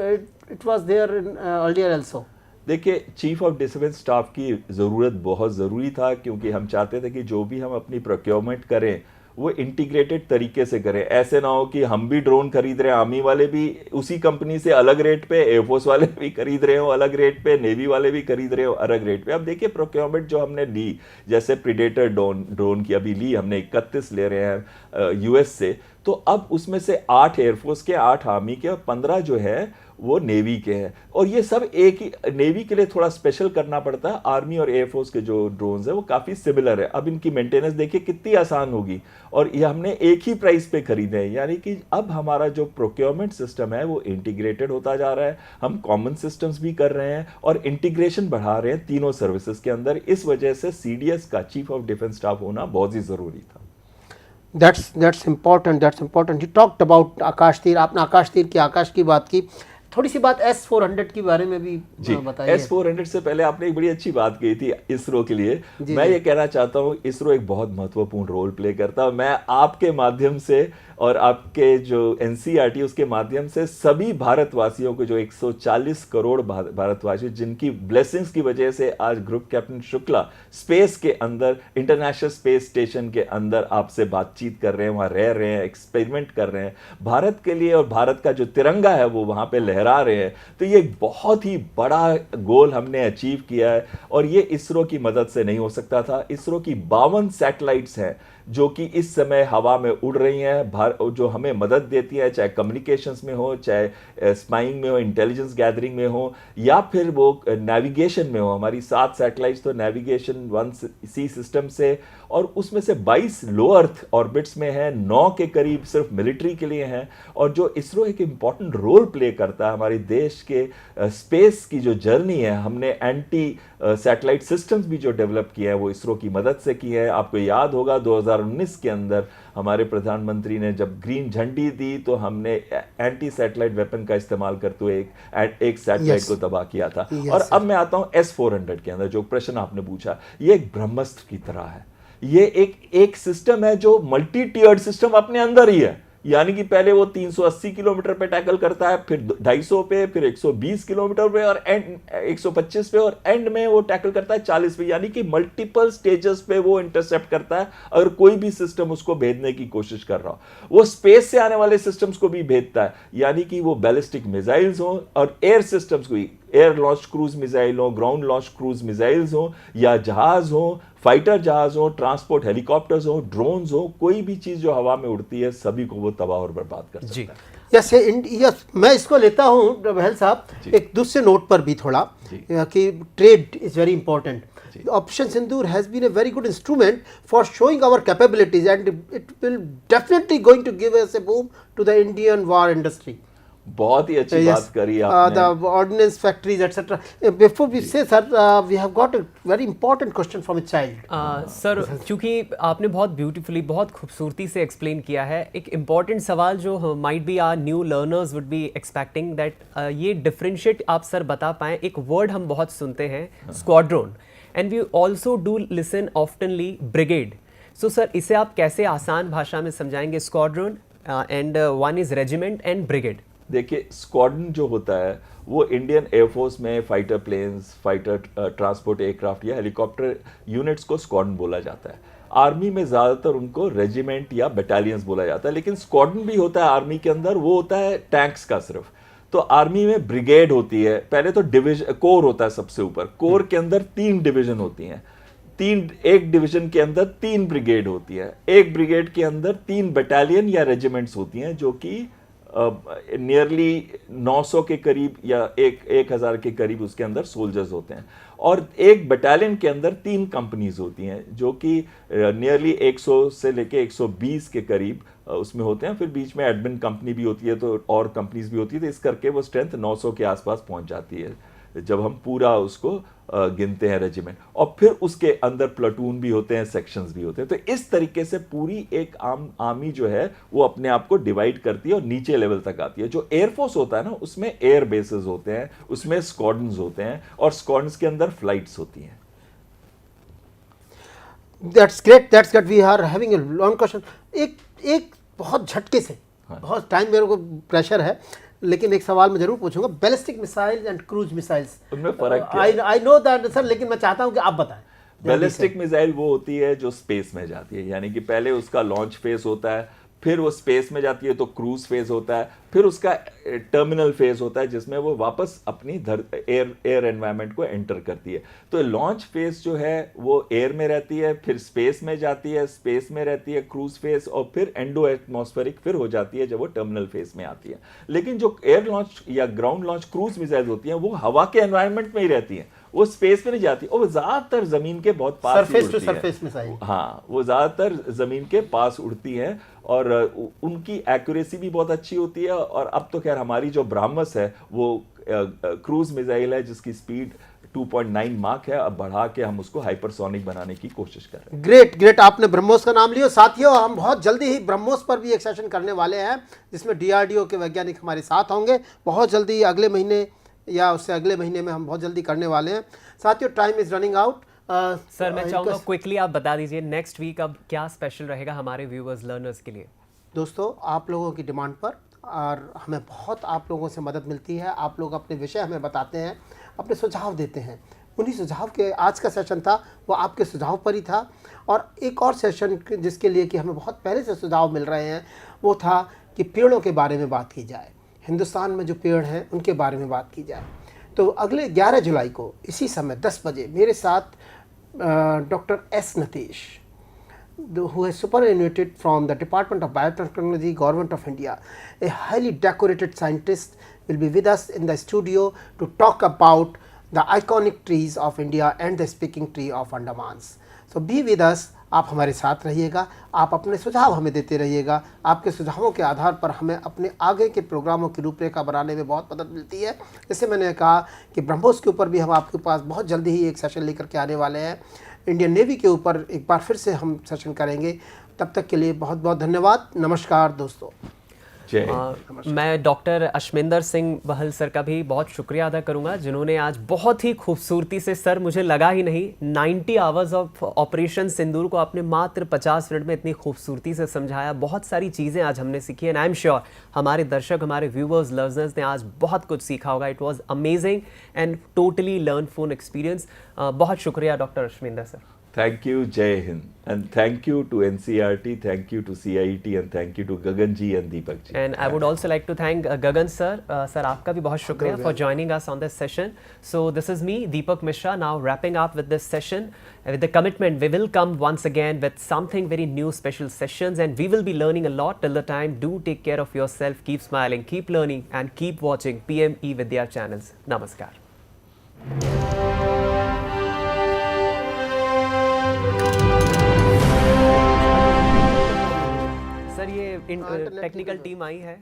it was there in earlier also? देखिए, चीफ ऑफ डिफेंस स्टाफ की ज़रूरत बहुत ज़रूरी था, क्योंकि हम चाहते थे कि जो भी हम अपनी प्रोक्योरमेंट करें वो इंटीग्रेटेड तरीके से करें। ऐसे ना हो कि हम भी ड्रोन खरीद रहे हैं, आर्मी वाले भी उसी कंपनी से अलग रेट पे, एयरफोर्स वाले भी खरीद रहे हो अलग रेट पे, नेवी वाले भी खरीद रहे हो अलग रेट पे। अब देखिए, प्रोक्योरमेंट जो हमने ली, जैसे प्रीडेटर ड्रोन की अभी ली हमने, 31 ले रहे हैं US से, तो अब उसमें से 8 एयरफोर्स के, 8 आर्मी के और 15 जो है वो नेवी के हैं। और ये सब एक ही, नेवी के लिए थोड़ा स्पेशल करना पड़ता है, आर्मी और एयरफोर्स के जो ड्रोन्स है वो काफ़ी सिमिलर है। अब इनकी मेंटेनेंस देखिए कितनी आसान होगी, और ये हमने एक ही प्राइस पे खरीदे हैं। यानी कि अब हमारा जो प्रोक्योरमेंट सिस्टम है वो इंटीग्रेटेड होता जा रहा है, हम कॉमन सिस्टम्स भी कर रहे हैं और इंटीग्रेशन बढ़ा रहे हैं तीनों सर्विसेज के अंदर। इस वजह से CDS का, चीफ ऑफ डिफेंस स्टाफ, होना बहुत ही ज़रूरी था। That's important. You talked about आकाश तीर, आपने आकाश तीर की, आकाश की बात की। थोड़ी सी बात S-400 के बारे में भी बताइए। S-400 से पहले आपने एक बड़ी अच्छी बात कही थी इसरो के लिए। मैं ये कहना चाहता हूँ, इसरो एक बहुत महत्वपूर्ण रोल प्ले करता है। मैं आपके माध्यम से और आपके जो NCERT उसके माध्यम से सभी भारतवासियों को, जो 140 करोड़ भारतवासी जिनकी ब्लेसिंग्स की वजह से आज ग्रुप कैप्टन शुक्ला स्पेस के अंदर, इंटरनेशनल स्पेस स्टेशन के अंदर आपसे बातचीत कर रहे हैं, वहाँ रह रहे हैं, एक्सपेरिमेंट कर रहे हैं भारत के लिए, और भारत का जो तिरंगा है वो वहाँ पे लहरा रहे हैं। तो ये एक बहुत ही बड़ा गोल हमने अचीव किया है, और ये इसरो की मदद से नहीं हो सकता था। इसरो की 52 सैटेलाइट्स हैं जो कि इस समय हवा में उड़ रही हैं, जो हमें मदद देती है, चाहे कम्युनिकेशंस में हो, चाहे स्पाइंग में हो, इंटेलिजेंस गैदरिंग में हो, या फिर वो नेविगेशन में हो। हमारी 7 सैटेलाइट्स तो नेविगेशन 1C सिस्टम से, और उसमें से 22 लो अर्थ ऑर्बिट्स में हैं, 9 के करीब सिर्फ मिलिट्री के लिए हैं। और जो इसरो एक इम्पॉर्टेंट रोल प्ले करता है हमारे देश के स्पेस की जो जर्नी है, हमने एंटी सैटेलाइट सिस्टम्स भी जो डेवलप किए हैं वो इसरो की मदद से किए हैं। आपको याद होगा 2000 2019 के अंदर हमारे प्रधानमंत्री ने जब ग्रीन झंडी दी तो हमने एंटी सैटेलाइट वेपन का इस्तेमाल करते हुए एक सैटेलाइट को तबाह किया था। और अब मैं आता हूं S-400 के अंदर, जो प्रश्न आपने पूछा, ये एक ब्रह्मास्त्र की तरह है। ये एक सिस्टम है जो मल्टी टियर्ड सिस्टम अपने अंदर ही है, यानी कि पहले वो 380 किलोमीटर पे टैकल करता है, फिर 250 पे, फिर 120 किलोमीटर पे और एंड 125 पे, और एंड में वो टैकल करता है 40 पे, यानी कि मल्टीपल स्टेजेस पे वो इंटरसेप्ट करता है। अगर कोई भी सिस्टम उसको भेदने की कोशिश कर रहा हो, वो स्पेस से आने वाले सिस्टम्स को भी भेदता है, यानी कि वो बैलिस्टिक मिसाइल्स हो और एयर सिस्टम्स को, एयर लॉन्च क्रूज मिसाइल हो, ग्राउंड लॉन्च क्रूज मिसाइल्स हो, या जहाज हो, फाइटर जहाज हो, ट्रांसपोर्ट हेलीकॉप्टर्स हो, ड्रोन्स हो, कोई भी चीज जो हवा में उड़ती है सभी को वो तबाह और बर्बाद कर सकता है। यस, मैं इसको लेता हूँ बहल साहब एक दूसरे नोट पर भी थोड़ा कि trade is very important. Operation Sindoor has been a very good instrument for showing our capabilities and it will definitely going to give us a boom to the Indian war industry. बहुत ही अच्छी बात करी आपने। The ordnance factories, etc. Before we say, sir, we have got a very important question from a child. Sir, क्योंकि आपने बहुत beautifully, बहुत खूबसूरती से एक्सप्लेन किया है, एक इम्पॉर्टेंट सवाल जो might be our new learners would be expecting that ये डिफरेंशिएट आप सर बता पाएँ। एक वर्ड हम बहुत सुनते हैं, squadron, and we also do listen oftenly brigade. So sir, इसे आप कैसे आसान भाषा में समझाएंगे? Squadron and one is regiment and brigade. देखिए, स्क्वाड्रन जो होता है वो इंडियन एयरफोर्स में fighter planes, fighter transport aircraft या हेलीकॉप्टर यूनिट्स को स्क्वाड्रन बोला जाता है। आर्मी में ज़्यादातर उनको रेजिमेंट या बटालियंस बोला जाता है, लेकिन स्क्वाड्रन भी होता है आर्मी के अंदर, वो होता है टैंक्स का सिर्फ। तो आर्मी में ब्रिगेड होती है, पहले तो डिवीजन, कोर होता है सबसे ऊपर, कोर के अंदर 3 डिवीजन होती हैं, एक डिवीजन के अंदर 3 ब्रिगेड होती है, एक ब्रिगेड के अंदर 3 बटालियन या रेजिमेंट्स होती हैं, जो कि नियरली 900 के करीब या 1000 के करीब उसके अंदर सोल्जर्स होते हैं, और एक बटालियन के अंदर 3 कंपनीज होती हैं जो कि नियरली 100 से लेके 120 के करीब उसमें होते हैं। फिर बीच में एडमिन कंपनी भी होती है, तो और कंपनीज भी होती है, तो इस करके वो स्ट्रेंथ 900 के आसपास पहुंच जाती है जब हम पूरा उसको गिनते हैं रेजिमेंट। और फिर उसके अंदर प्लाटून भी होते हैं, सेक्शंस भी होते हैं। तो इस तरीके से पूरी एक आर्मी जो है वो अपने आप को डिवाइड करती है और नीचे लेवल तक आती है। जो एयरफोर्स होता है ना, उसमें एयर बेसेस होते हैं, उसमें स्क्वाड्रन्स होते हैं, और स्क्वाड्रन्स के अंदर फ्लाइट्स होती हैं। That's great. We are having a long question. एक बहुत झटके से, बहुत टाइम मेरे को प्रेशर है, लेकिन एक सवाल मैं जरूर पूछूंगा। Ballistic missiles and cruise missiles, उनमें फर्क क्या है? आई नो दैट सर, लेकिन मैं चाहता हूं कि आप बताएं। बैलिस्टिक मिसाइल वो होती है जो स्पेस में जाती है, यानी कि पहले उसका लॉन्च फेज होता है, फिर वो स्पेस में जाती है तो क्रूज फेज होता है, फिर उसका टर्मिनल फेज होता है जिसमें वो वापस अपनी एयर एनवायरनमेंट को एंटर करती है। तो लॉन्च फेज जो है वो एयर में रहती है, फिर स्पेस में जाती है, स्पेस में रहती है क्रूज फेज, और फिर एंडो एटमॉस्फेरिक फिर हो जाती है जब वो टर्मिनल फेज में आती है। लेकिन जो एयर लॉन्च या ग्राउंड लॉन्च क्रूज मिसाइल होती हैं वो हवा के एनवायरनमेंट में ही रहती हैं, वो स्पेस में नहीं जाती, और वो ज्यादातर जमीन के बहुत पास सरफेस टू सरफेस मिसाइल। हाँ, वो ज्यादातर जमीन के पास उड़ती हैं, और उनकी एक्यूरेसी भी बहुत अच्छी होती है। और अब तो खैर हमारी जो ब्रह्मोस है वो क्रूज मिसाइल है जिसकी स्पीड 2.9 माक है, अब बढ़ा के हम उसको हाइपरसोनिक बनाने की कोशिश कर रहे हैं। ग्रेट, आपने ब्रह्मोस का नाम लिया। साथियों, हम बहुत जल्दी ही ब्रह्मोस पर भी एक सेशन करने वाले हैं जिसमें DRDO के वैज्ञानिक हमारे साथ होंगे। बहुत जल्दी, अगले महीने या उससे अगले महीने में हम बहुत जल्दी करने वाले हैं। साथियों, time is running out. Sir, मैं चाहूँगा क्विकली आप बता दीजिए नेक्स्ट वीक अब क्या स्पेशल रहेगा हमारे व्यूअर्स, लर्नर्स के लिए। दोस्तों, आप लोगों की डिमांड पर, और हमें बहुत आप लोगों से मदद मिलती है, आप लोग अपने विषय हमें बताते हैं, अपने सुझाव देते हैं। उन्हीं सुझाव के आज का सेशन था वो आपके सुझाव पर ही था। और एक और सेशन जिसके लिए कि हमें बहुत पहले से सुझाव मिल रहे हैं वो था कि पेड़ों के बारे में बात की जाए, हिंदुस्तान में जो पेड़ हैं उनके बारे में बात की जाए। तो अगले 11 जुलाई को इसी समय 10 बजे मेरे साथ doctor S. नतीश, who is superannuated from the Department of Biotechnology, Government of India, a highly decorated scientist, will be with us in the studio to talk about the iconic trees of India and the speaking tree of Andamans. So be with us. आप हमारे साथ रहिएगा, आप अपने सुझाव हमें देते रहिएगा। आपके सुझावों के आधार पर हमें अपने आगे के प्रोग्रामों की रूपरेखा बनाने में बहुत मदद मिलती है। जैसे मैंने कहा कि ब्रह्मोस के ऊपर भी हम आपके पास बहुत जल्दी ही एक सेशन लेकर के आने वाले हैं। इंडियन नेवी के ऊपर एक बार फिर से हम सेशन करेंगे। तब तक के लिए बहुत बहुत धन्यवाद। नमस्कार दोस्तों। जय हिंद। मैं डॉक्टर अश्विंदर सिंह बहल सर का भी बहुत शुक्रिया अदा करूंगा, जिन्होंने आज बहुत ही खूबसूरती से, सर मुझे लगा ही नहीं 90 आवर्स ऑफ ऑपरेशन सिंदूर को आपने मात्र 50 मिनट में इतनी खूबसूरती से समझाया। बहुत सारी चीज़ें आज हमने सीखी एंड आई एम श्योर हमारे दर्शक, हमारे व्यूवर्स, लर्नर्स ने आज बहुत कुछ सीखा होगा। It was amazing and totally learn phone experience. बहुत शुक्रिया doctor Ashwinder sir. Thank you, Jai Hind, and thank you to NCERT, thank you to CIET, and thank you to Gagan ji and Deepak ji. And I would also like to thank Gagan sir. Sir, आपका भी बहुत शुक्रिया for joining us on this session. So this is me, Deepak Mishra, now wrapping up with this session with the commitment we will come once again with something very new, special sessions, and we will be learning a lot. Till the time, do take care of yourself, keep smiling, keep learning, and keep watching PME Vidya channels. Namaskar. Sir ये technical team आई है।